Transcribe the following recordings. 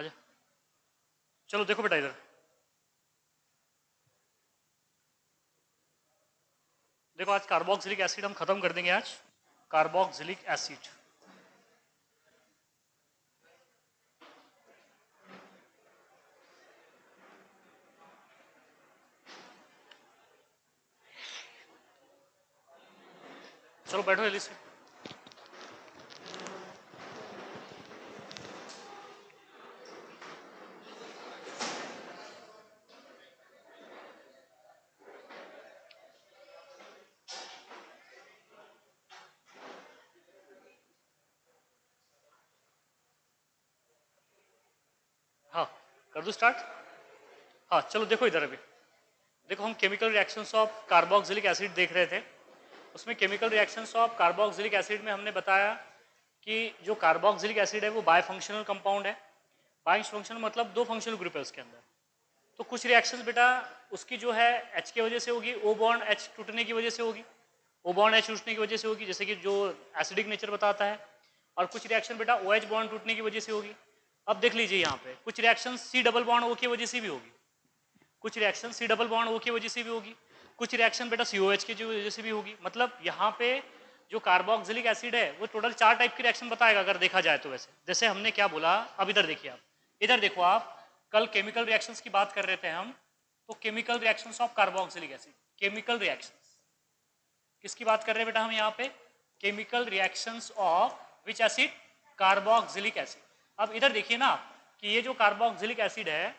आजा, चलो देखो बेटा इधर देखो, आज कार्बोक्सिलिक एसिड हम खत्म कर देंगे आज, कार्बोक्सिलिक एसिड। चलो बैठो जल्दी से। हाँ कर दो स्टार्ट। हाँ चलो देखो इधर, अभी देखो हम chemical reactions of carboxylic acid देख रहे थे। उसमें chemical reactions of carboxylic acid में हमने बताया कि जो कार्बोक्सिलिक एसिड है वो बायफंक्शनल कंपाउंड है। बायफंक्शनल मतलब दो फंक्शनल ग्रुप है उसके अंदर। तो कुछ रिएक्शंस बेटा उसकी जो है H की वजह से होगी, O बॉन्ड H टूटने की वजह से होगी, O बॉन्ड H टूटने की वजह से होगी, जैसे कि जो एसिडिक नेचर बताता है। और कुछ रिएक्शन बेटा OH बॉन्ड टूटने की वजह से होगी। अब देख लीजिए यहाँ पे कुछ reaction C double bond O की वजह से भी होगी, कुछ reaction C double bond O की वजह से भी होगी, कुछ रिएक्शन बेटा COH की वजह से भी होगी। मतलब यहाँ पे जो कार्बोक्सिलिक एसिड है वो टोटल 4 टाइप की रिएक्शन बताएगा अगर देखा जाए तो। वैसे जैसे हमने क्या बोला, अब इधर देखिए आप, इधर देखो आप, कल केमिकल रिएक्शंस की बात कर रहे थे हम, तो chemical reactions of carboxylic acid, chemical reactions किसकी बात कर रहे हैं बेटा हम यहाँ पे, chemical reactions of which acid, carboxylic acid. अब इधर देखिए ना कि ये जो कार्बोक्सिलिक एसिड है,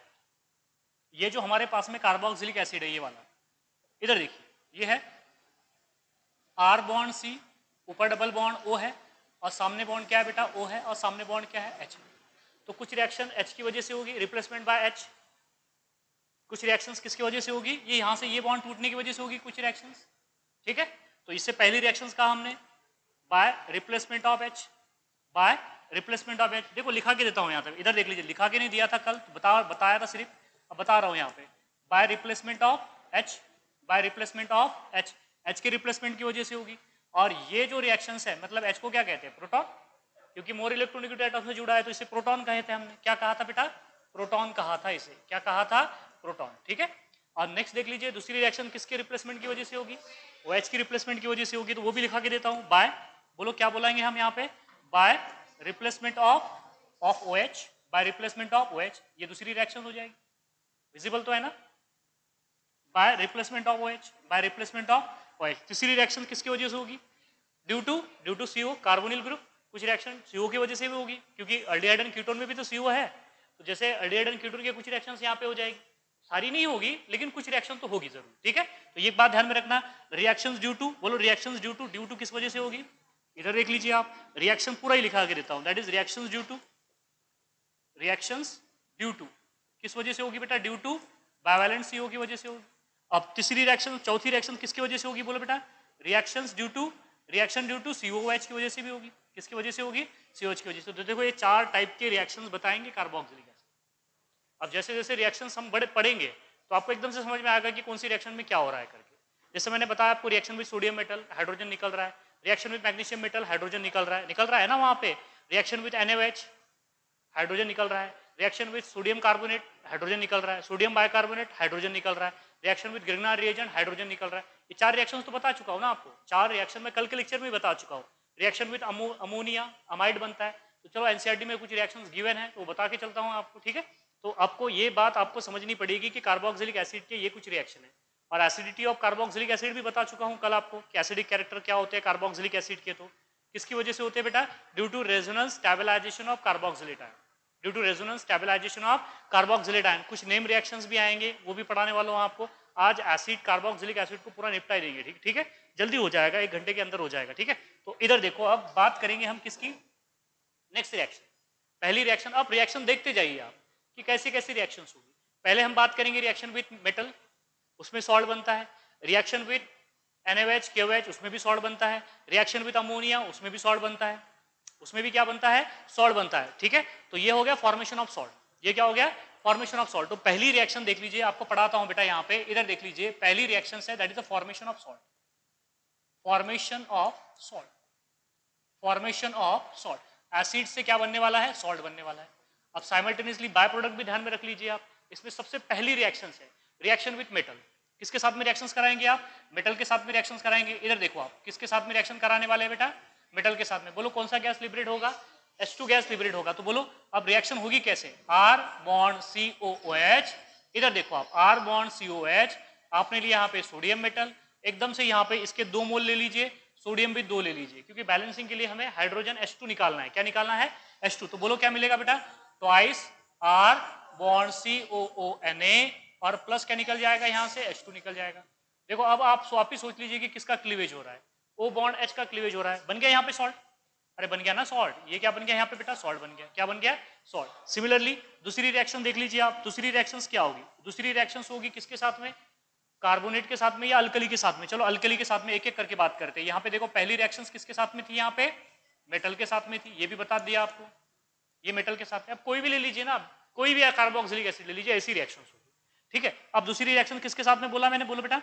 ये जो हमारे पास में कार्बोक्सिलिक एसिड है ये वाला, इधर देखिए ये है R बॉन्ड C, ऊपर डबल बॉन्ड O है, और सामने बॉन्ड क्या है बेटा O है, और सामने बॉन्ड क्या है H। तो कुछ रिएक्शन H की वजह से होगी, रिप्लेसमेंट बाय H। कुछ रिएक्शंस किसकी वजह से होगी, ये यहां से ये बॉन्ड टूटने की वजह से होगी कुछ रिएक्शंस। ठीक है, तो इससे पहली रिएक्शंस कहा हमने bye replacement of H, bye replacement of H। देखो लिखा के देता हूं यहां तक, इधर देख लीजिए, लिखा के नहीं दिया था कल, बताया था सिर्फ, अब बता रहा हूं यहां पे, bye replacement of H, bye replacement of H, H के रिप्लेसमेंट की वजह से होगी। और ये जो रिएक्शंस है, मतलब H को क्या कहते हैं, प्रोटॉन, क्योंकि मोर इलेक्ट्रोनेगेटिव एटम से जुड़ा है तो इसे प्रोटॉन कहे थे हमने। क्या कहा था बेटा, प्रोटॉन कहा था इसे, क्या कहा था, प्रोटॉन। ठीक है, और नेक्स्ट देख लीजिए दूसरी रिएक्शन किसके रिप्लेसमेंट की वजह से होगी, OH की रिप्लेसमेंट की वजह से होगी, तो वो भी लिखा के देता हूं, बाय, बोलो क्या बोलेंगे हम यहाँ पे, bye replacement of OH, by replacement of OH, ये दूसरी रिएक्शन हो जाएगी। विजिबल तो है ना, by replacement of OH, by replacement of OH। तीसरी रिएक्शन किसकी वजह से होगी, due to CO, carbonyl group. कुछ रिएक्शन CO की वजह से भी होगी, क्योंकि अल्डिहाइड एंड कीटोन में भी तो CO है, तो जैसे अल्डिहाइड एंड कीटोन के कुछ रिएक्शन यहाँ पे हो जाएगी, सारी नहीं होगी लेकिन कुछ रिएक्शन तो होगी जरूर। ठीक है, तो ये बात ध्यान में रखना, रिएक्शंस ड्यू टू, बोलो रिएक्शंस ड्यू टू किस वजह से होगी, इधर देख लीजिए आप, रिएक्शन पूरा ही लिखा के देता हूं, that is reactions due to, reactions due to किस वजह से होगी बेटा, ड्यू टू बाइवेलेंट CO की वजह से होगी। अब तीसरी रिएक्शन, चौथी रिएक्शन किसकी वजह से होगी, बोलो बेटा, reactions due to, reaction due to COOH की वजह से भी होगी। किसकी वजह से होगी, COH की वजह से। तो देखो ये 4 टाइप के रिएक्शंस बताएंगे कार्बोक्सिलिक एसिड। अब जैसे जैसे रिएक्शंस हम बड़े पढ़ेंगे तो आपको एकदम से समझ में आएगा कि कौन सी रिएक्शन में क्या हो रहा है करके। जैसे मैंने बताया आपको, reaction with sodium metal hydrogen निकल रहा है, reaction with magnesium metal hydrogen निकल रहा है ना वहां पे, रिएक्शन विद NaOH हाइड्रोजन निकल रहा है, reaction with sodium carbonate hydrogen निकल रहा है, सोडियम बाइकार्बोनेट हाइड्रोजन निकल रहा है, रिएक्शन विद ग्रिग्नार रिएजेंट हाइड्रोजन निकल रहा है। ये 4 रिएक्शंस तो बता चुका हूं ना आपको, 4 रिएक्शन मैं कल के लेक्चर में बता चुका हूं। रिएक्शन विद अमोनिया अमाइड बनता है, तो चलो एनसीईआरटी में कुछ रिएक्शंस गिवन है तो वो बता के चलता हूं आपको। ठीक है, तो आपको ये बात आपको समझनी पड़ेगी कि कार्बोक्सिलिक एसिड के ये कुछ रिएक्शन है। और एसिडिटी ऑफ कार्बोक्सिलिक एसिड भी बता चुका हूं कल आपको कि एसिडिक कैरेक्टर क्या होते हैं कार्बोक्सिलिक एसिड के, तो किसकी वजह से होते हैं बेटा, due to resonance stabilization of carboxylate ion, due to resonance stabilization of carboxylate ion. कुछ नेम रिएक्शंस भी आएंगे वो भी पढ़ाने वाला हूं आपको। आज एसिड कार्बोक्सिलिक एसिड को पूरा निपटा देंगे। ठीक है, जल्दी हो जाएगा, 1 घंटे के अंदर हो जाएगा। ठीक है, तो इधर देखो अब बात करेंगे हम किसकी, नेक्स्ट रिएक्शन, पहली रिएक्शन। अब रिएक्शन देखते जाइए आप कि कैसी कैसी रिएक्शन होगी। पहले हम बात करेंगे रिएक्शन विद मेटल, उसमें सॉल्ट बनता है। रिएक्शन विद NaOH KOH उसमें भी सॉल्ट बनता है। रिएक्शन विद अमोनिया उसमें भी सॉल्ट बनता है, उसमें भी क्या बनता है, सॉल्ट बनता है। ठीक है, तो ये हो गया फॉर्मेशन ऑफ सॉल्ट, ये क्या हो गया, फॉर्मेशन ऑफ सॉल्ट। तो पहली रिएक्शन देख लीजिए, आपको पढ़ाता हूं बेटा यहाँ पे, इधर देख लीजिए, पहली रिएक्शन है that is the formation of salt, formation of salt, formation of salt. Acid से क्या बनने वाला है, सॉल्ट बनने वाला है। अब साइमल्टेनियसली बाय प्रोडक्ट भी ध्यान में रख लीजिए आप। इसमें सबसे पहली रिएक्शन है रिएक्शन विथ मेटल। किसके साथ में रिएक्शंस कराएंगे आप? मेटल के साथ में रिएक्शंस कराएंगे। इधर देखो आप, किसके साथ में रिएक्शन कराने वाले हैं बेटा? मेटल के साथ में। बोलो कौन सा गैस लिबरेट होगा? H2 गैस लिबरेट होगा। तो बोलो अब रिएक्शन होगी कैसे? R bond COOH। इधर देखो आप, R बॉन्ड COH, आपने लिया यहाँ पे सोडियम मेटल, एकदम से यहाँ पे इसके 2 मोल ले लीजिए, सोडियम भी 2 ले लीजिए, क्योंकि बैलेंसिंग के लिए हमें हाइड्रोजन H2 निकालना है। क्या निकालना है? H2। तो बोलो क्या मिलेगा बेटा? ट्वाइस R बॉन्ड COONA और प्लस क्या निकल जाएगा यहाँ से? H2 निकल जाएगा। देखो अब आप वापिस सोच लीजिए कि किसका क्लीवेज हो रहा है? O बॉन्ड H का क्लीवेज हो रहा है। बन गया यहाँ पे सॉल्ट। अरे बन गया ना सॉल्ट। ये क्या बन गया यहाँ पे बेटा? सॉल्ट बन गया। क्या बन गया? सॉल्ट। सिमिलरली दूसरी रिएक्शन देख लीजिए आप। दूसरी रिएक्शन क्या होगी? दूसरी रिएक्शन होगी किसके साथ में? कार्बोनेट के साथ में या अल्कली के साथ में? चलो अल्कली के साथ में एक एक करके बात करते हैं। यहाँ पे देखो पहली रिएक्शन किसके साथ में थी? यहाँ पे मेटल के साथ में थी। ये भी बता दिया आपको, ये मेटल के साथ में। अब कोई भी ले लीजिए ना, कोई भी कार्बोक्सिलिक एसिड ले लीजिए, ऐसी रिएक्शन होगी। ठीक है। अब दूसरी रिएक्शन किसके साथ में बोला मैंने? बोलो बेटा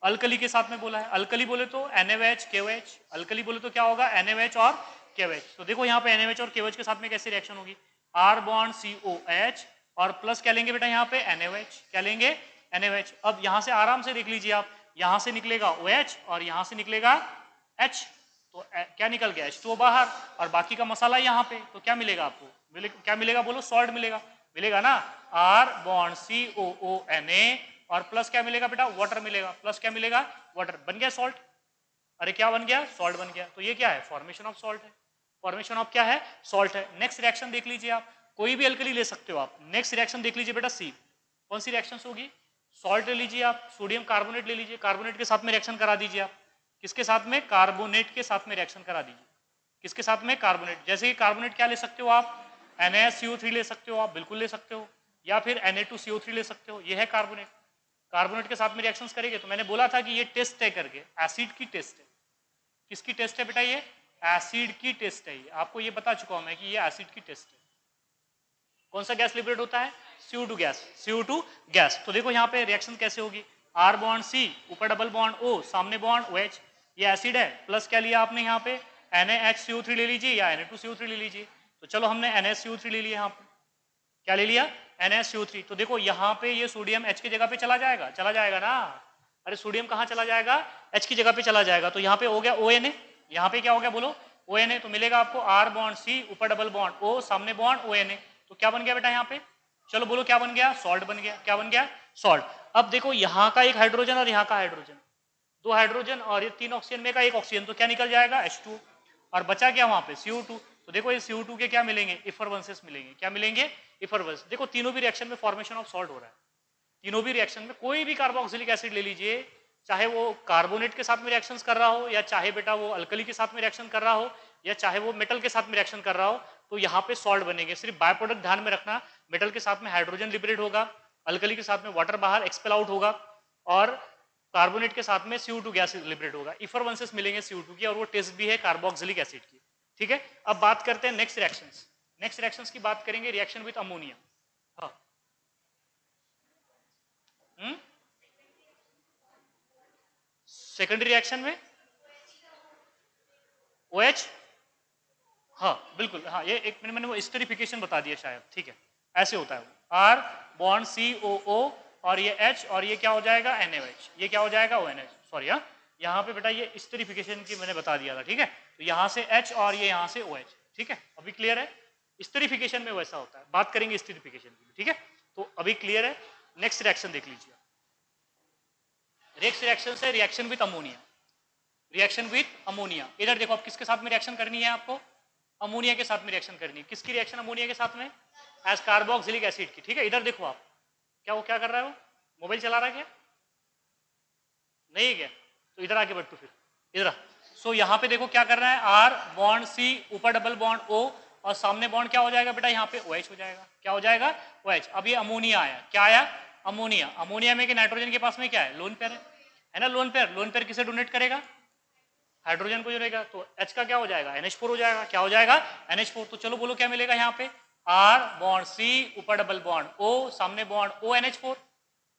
अल्कली के साथ में बोला है। अल्कली बोले तो NaOH KOH। अल्कली बोले तो क्या होगा? NaOH और KOH। तो देखो यहाँ पे NaOH और KOH के साथ में कैसी रिएक्शन होगी? R बॉन्ड COH और प्लस क्या लेंगे बेटा यहाँ पे? NaOH। क्या लेंगे? NaOH। अब यहाँ से आराम से देख लीजिए आप, यहाँ से निकलेगा OH और यहाँ से निकलेगा H। तो क्या निकल गया? H2O बाहर और बाकी का मसाला यहाँ पे। तो क्या मिलेगा आपको? क्या मिलेगा? बोलो सॉल्ट मिलेगा। मिलेगा ना? R बॉन्ड COONA और प्लस क्या मिलेगा बेटा? वाटर मिलेगा। प्लस क्या मिलेगा? वाटर। बन गया सॉल्ट। अरे क्या बन गया? सॉल्ट बन गया। तो ये क्या है? फॉर्मेशन ऑफ सॉल्ट है। फॉर्मेशन ऑफ क्या है? सॉल्ट है। नेक्स्ट रिएक्शन देख लीजिए आप, कोई भी अल्कली ले सकते हो आप। नेक्स्ट रिएक्शन देख लीजिए बेटा C। कौन सी रिएक्शन होगी? सॉल्ट ले लीजिए आप, सोडियम कार्बोनेट ले लीजिए, कार्बोनेट के साथ में रिएक्शन करा दीजिए आप। किसके साथ में? कार्बोनेट के साथ में रिएक्शन करा दीजिए। किसके साथ में? कार्बोनेट। जैसे कि कार्बोनेट क्या ले सकते हो आप? NaCO3 ले सकते हो आप, बिल्कुल ले सकते हो, या फिर Na2CO3 ले सकते हो। ये है कार्बोनेट। कार्बोनेट के साथ में रिएक्शंस करेंगे। तो मैंने बोला था कि ये टेस्ट है करके, एसिड की टेस्ट है। किसकी टेस्ट है बेटा? ये एसिड की टेस्ट है। ये आपको ये बता चुका हूं मैं कि ये एसिड की टेस्ट है। कौन सा गैस लिबरेट होता है? CO2 gas. CO2 gas. तो देखो यहाँ पे रिएक्शन कैसे होगी? R बॉन्ड C, ऊपर डबल बॉन्ड O, सामने बॉन्ड OH। ये एसिड है। प्लस क्या लिया आपने यहाँ पे? NaHCO3 ले लीजिए या Na2CO3 ले लीजिए। तो चलो हमने NaCO3 ले लिया यहाँ पे। क्या ले लिया? NaCO3। तो देखो यहाँ पे ये सोडियम H की जगह पे चला जाएगा। चला जाएगा ना? अरे सोडियम कहाँ चला जाएगा? H की जगह पे चला जाएगा। तो यहाँ पे हो गया ONA। यहाँ पे क्या हो गया बोलो? ONA। तो मिलेगा आपको R बॉन्ड C, ऊपर डबल बॉन्ड O, सामने बॉन्ड ONA। तो क्या बन गया बेटा यहाँ पे? चलो बोलो क्या बन गया? सॉल्ट बन गया। क्या बन गया? सॉल्ट। अब देखो यहाँ का एक हाइड्रोजन और यहाँ का हाइड्रोजन, 2 हाइड्रोजन और ये 3 ऑक्सीजन में का 1 ऑक्सीजन। तो क्या निकल जाएगा? H2। और बचा क्या वहां पे? CO2। तो देखो ये CO2 के क्या मिलेंगे? इफरवेंसेस मिलेंगे। क्या मिलेंगे? इफरवेंस। देखो तीनों भी रिएक्शन में फॉर्मेशन ऑफ सॉल्ट हो रहा है। तीनों भी रिएक्शन में कोई भी कार्बोक्सिलिक एसिड ले लीजिए, चाहे वो कार्बोनेट के साथ में रिएक्शंस कर रहा हो, या चाहे बेटा वो अल्कली के साथ में रिएक्शन कर रहा हो, या चाहे वो मेटल के साथ में रिएक्शन कर रहा हो, तो यहाँ पे सॉल्ट बनेंगे। सिर्फ बाय प्रोडक्ट ध्यान में रखना, मेटल के साथ में हाइड्रोजन लिबरेट होगा, अल्कली के साथ में वाटर बाहर एक्सपेल आउट होगा, और कार्बोनेट के साथ में CO2 गैस लिबरेट होगा। इफरवेंसेस मिलेंगे CO2 की, और वो टेस्ट भी है कार्बोक्सिलिक एसिड की। ठीक है। अब बात करते हैं नेक्स्ट रिएक्शंस। नेक्स्ट रिएक्शंस की बात करेंगे, रिएक्शन विद अमोनिया। हाँ, सेकेंडरी रिएक्शन में OH। हाँ बिल्कुल, हाँ ये एक मिनट मैंने वो स्टेरिफिकेशन बता दिया शायद। ठीक है, ऐसे होता है वो। R बॉन्ड COO और ये H, और ये क्या हो जाएगा? NaOH। ये क्या हो जाएगा? ONH। सॉरी हाँ, यहाँ पे बेटा ये स्टेरिफिकेशन की मैंने बता दिया था। ठीक है, तो यहाँ से H और ये यहाँ से OH। ठीक है, अभी क्लियर है? स्टेरिफिकेशन में वैसा होता है, बात करेंगे स्टेरिफिकेशन की। ठीक है, तो अभी क्लियर है। नेक्स्ट रिएक्शन देख लीजिए। नेक्स्ट रिएक्शन है reaction with ammonia. Reaction with ammonia. इधर देखो आप, किसके साथ में रिएक्शन करनी है आपको? अमोनिया के साथ में रिएक्शन करनी है। किसकी रिएक्शन? अमोनिया के साथ में, एज कार्बोक्सिलिक एसिड की। ठीक है, इधर देखो आप, क्या वो क्या कर रहा है? वो मोबाइल चला रहा है क्या? नहीं है क्या? तो इधर आके बैठ, तो फिर इधर। सो यहाँ पे देखो क्या कर रहा है? R बॉन्ड C, ऊपर डबल बॉन्ड O, और सामने बॉन्ड क्या हो जाएगा बेटा? यहाँ पे OH हो जाएगा। क्या हो जाएगा? OH। अब ये अमोनिया आया। क्या आया? अमोनिया। अमोनिया में कि नाइट्रोजन के पास में क्या है? लोन पेयर है ना? Lone pair. लोन पेयर किसे डोनेट करेगा? हाइड्रोजन को जोड़ेगा। तो H का क्या हो जाएगा? NH4 हो जाएगा। क्या हो जाएगा? NH4। तो चलो बोलो क्या मिलेगा यहाँ पे? R बॉन्ड C, ऊपर डबल बॉन्ड O, सामने बॉन्ड ONH4।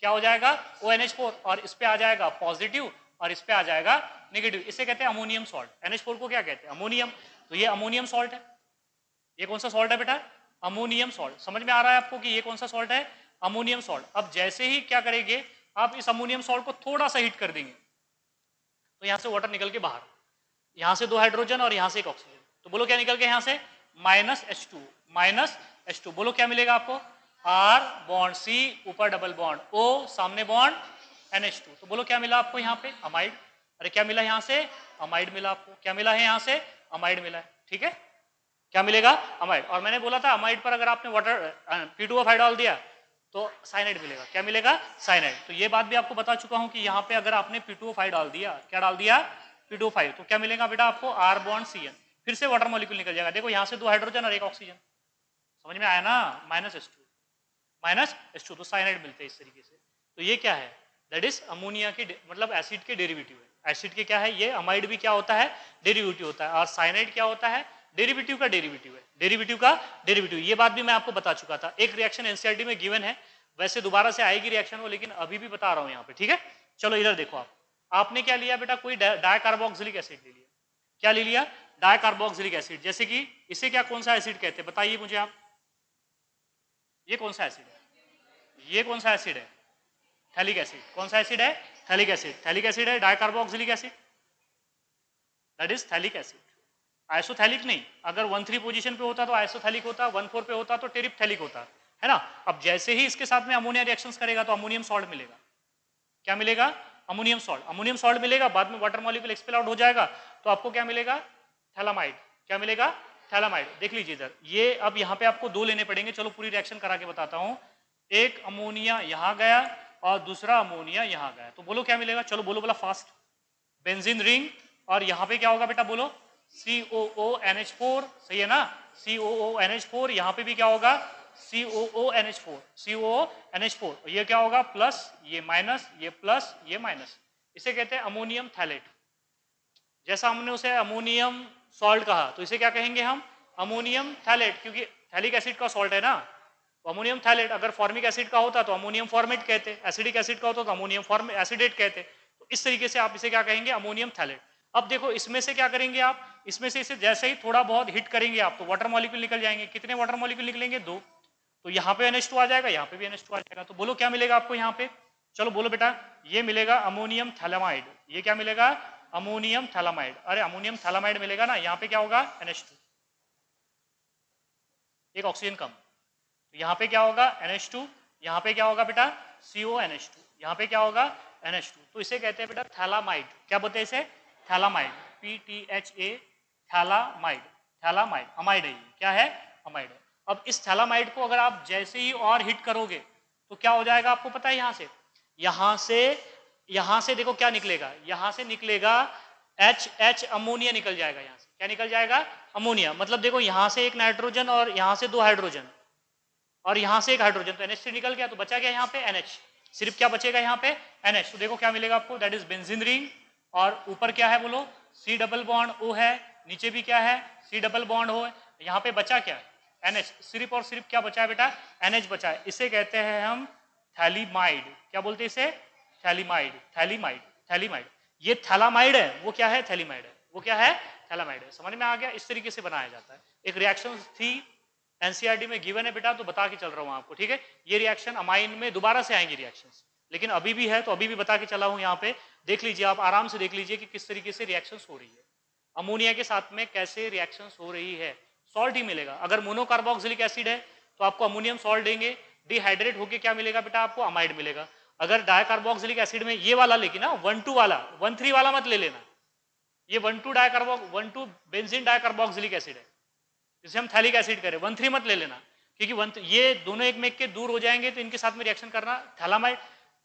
क्या हो जाएगा? ONH4। और इस पे आ जाएगा पॉजिटिव और इस पे आ जाएगा नेगेटिव। इसे कहते हैं अमोनियम सॉल्ट। NH4 को क्या कहते हैं? अमोनियम। तो ये अमोनियम सॉल्ट है। ये कौन सा सॉल्ट है बेटा? Ammonium salt. समझ में आ रहा है आपको कि ये कौन सा सॉल्ट है? Ammonium salt. अब जैसे ही क्या करेंगे आप इस अमोनियम सॉल्ट को थोड़ा सा हीट कर देंगे तो यहां से वाटर निकल के बाहर, यहां से 2 हाइड्रोजन और यहां से 1 ऑक्सीजन, तो बोलो क्या निकल के यहां से -H2, -H2। बोलो क्या मिलेगा आपको? R बॉन्ड C ऊपर डबल बॉन्ड O सामने बॉन्ड NH2, तो बोलो क्या मिला आपको यहाँ पे? अमाइड। अरे क्या मिला यहाँ से? अमाइड मिला आपको। क्या मिला है यहाँ से? अमाइड मिला है। ठीक है, क्या मिलेगा? अमाइड। और मैंने बोला था अमाइड पर अगर आपने वाटर P2O5 डाल दिया तो साइनाइड मिलेगा। क्या मिलेगा? साइनाइड। तो ये बात भी आपको बता चुका हूं कि यहाँ पे अगर आपने P2O5 डाल दिया, क्या डाल दिया? P2O5, तो क्या मिलेगा बेटा आपको? R बॉन्ड CN, फिर से वाटर मॉलिक्यूल निकल जाएगा। देखो यहाँ से 2 हाइड्रोजन और 1 ऑक्सीजन, समझ में आया ना? -H2, तो साइनाइड मिलते हैं इस तरीके से। तो ये क्या है? दैट इज अमोनिया के मतलब एसिड के डेरिवेटिव है। एसिड के क्या है ये? अमाइड भी क्या होता है? डेरिवेटिव होता है। और साइनाइड क्या होता है? डेरिवेटिव का डेरिवेटिव है। डेरिवेटिव का डेरिवेटिव, ये बात भी मैं आपको बता चुका था। एक रिएक्शन एनसीईआरटी में गिवन है, वैसे दोबारा से आएगी रिएक्शन वो, लेकिन अभी भी बता रहा हूं यहाँ पे। ठीक है, चलो इधर देखो आपने क्या लिया बेटा? कोई डाइकार्बोक्सिलिक एसिड ले लिया। क्या ले लिया? Dicarboxylic acid. जैसे कि इसे क्या कौन सा एसिड कहते हैं बताइए मुझे आप? ये कौन सा एसिड है? ये कौन सा एसिड है? Phthalic acid. कौन सा एसिड है? Phthalic acid. थैलिक एसिड है dicarboxylic acid, that is phthalic acid. Isophthalic नहीं, अगर 1,3 पोजीशन पे होता तो आइसोथैलिक होता, 1,4 पे होता तो टेरिप्थैलिक होता, है ना? अब जैसे ही इसके साथ में अमोनिया रिएक्शंस करेगा तो अमोनियम सॉल्ट मिलेगा। क्या मिलेगा? Ammonium salt. अमोनियम सॉल्ट मिलेगा, बाद में वाटर मॉलिक्यूल एक्सपेल आउट हो जाएगा तो आपको क्या मिलेगा? थैलामाइड। क्या मिलेगा? थैलामाइड। देख लीजिए इधर, ये अब यहाँ पे आपको 2 लेने पड़ेंगे। चलो पूरी रिएक्शन करा के बताता हूँ। एक अमोनिया यहाँ गया और दूसरा अमोनिया यहाँ गया, तो बोलो क्या मिलेगा? चलो बोलो बोला फास्ट। बेंजीन रिंग, और यहाँ पे क्या होगा बेटा? बोलो COONH4, सही है ना? COONH4, यहाँ पे भी क्या होगा? COONH4, COONH4। ये क्या होगा? प्लस, ये माइनस, ये प्लस, ये माइनस। इसे कहते हैं अमोनियम थैलेट। जैसा हमने उसे अमोनियम सॉल्ट कहा तो इसे क्या कहेंगे हम? अमोनियम थैलेट, क्योंकि थैलिक एसिड का सॉल्ट है ना, तो अमोनियम थैलेट। अगर फॉर्मिक एसिड का होता तो अमोनियम फॉर्मेट कहते, एसिडिक एसिड का होता तो अमोनियम एसिडेट कहते। तो इस तरीके से आप इसे क्या कहेंगे? Ammonium phthalate. अब देखो इसमें से क्या करेंगे आप? इसमें से इसे जैसे ही थोड़ा बहुत हिट करेंगे आप तो वाटर मॉलिक्यूल निकल जाएंगे। कितने वाटर मॉलिक्यूल निकलेंगे? 2। तो यहाँ पे NH2 आ जाएगा, यहाँ पे भी NH2 आ जाएगा। तो बोलो क्या मिलेगा आपको यहाँ पे? चलो बोलो बेटा, ये मिलेगा अमोनियम थैलामाइड। ये क्या मिलेगा? Ammonium phthalimide. अरे अमोनियम थैलामाइड मिलेगा ना, यहाँ पे क्या होगा? NH2, एक ऑक्सीजन कम। तो यहाँ पे क्या होगा? NH2, यहाँ पे क्या होगा बेटा? CONH2, यहाँ पे क्या होगा? NH2। तो इसे कहते हैं बेटा थैलामाइड। क्या बोलते हैं इसे? Phthalimide, PTHA, phthalimide. Phthalimide amide है, ये क्या है? अमाइड है। अब इस थैलामाइड को अगर आप जैसे ही और हिट करोगे तो क्या हो जाएगा आपको पता है? यहाँ से देखो क्या निकलेगा? यहाँ से निकलेगा H अमोनिया निकल जाएगा। यहाँ से क्या निकल जाएगा? अमोनिया। मतलब देखो यहाँ से एक नाइट्रोजन और यहाँ से 2 हाइड्रोजन और यहाँ से एक हाइड्रोजन, तो NH3 निकल गया, तो बचा गया यहाँ पे NH। सिर्फ क्या बचेगा यहाँ पे? NH। तो देखो क्या मिलेगा आपको? दैट इज बेंजीन रिंग, और ऊपर क्या है बोलो? C डबल बॉन्ड O है, नीचे भी क्या है? C डबल बॉन्ड O है। यहाँ पे बचा क्या? NH। सिर्फ और सिर्फ क्या बचा है बेटा? NH बचा है। इसे कहते हैं हम थैलीमाइड। क्या बोलते हैं इसे? Phthalimide, phthalimide, phthalimide. ये थैलामाइड है, वो क्या है? थैलीमाइड है। वो क्या है? थैलामाइड है। समझ में आ गया? इस तरीके से बनाया जाता है। एक रिएक्शन थी एनसीईआरटी में गिवन है बेटा, तो बता के चल रहा हूं आपको। ठीक है, ये रिएक्शन अमाइन में दोबारा से आएंगी रिएक्शंस, लेकिन अभी भी है तो अभी भी बता के चला हूं। यहाँ पे देख लीजिए, आप आराम से देख लीजिए कि किस तरीके से रिएक्शंस हो रही है। अमोनिया के साथ में कैसे रिएक्शंस हो रही है। सॉल्ट ही मिलेगा। अगर मोनोकार्बोक्सिलिक एसिड है तो आपको अमोनियम सॉल्ट देंगे, डिहाइड्रेट होकर क्या मिलेगा बेटा? आपको अमाइड मिलेगा। अगर डाइकार्बोक्सिलिक एसिड में ये वाला लेकिन ना 1,2 वाला, 1,3 वाला मत ले लेना। ये 1,2 बेंजीन डाइकार्बोक्सिलिक एसिड है, जिसे हम थैलिक एसिड करें। 1,3 मत ले लेना, क्योंकि ये दोनों एक में के दूर हो जाएंगे तो इनके साथ में रिएक्शन करना।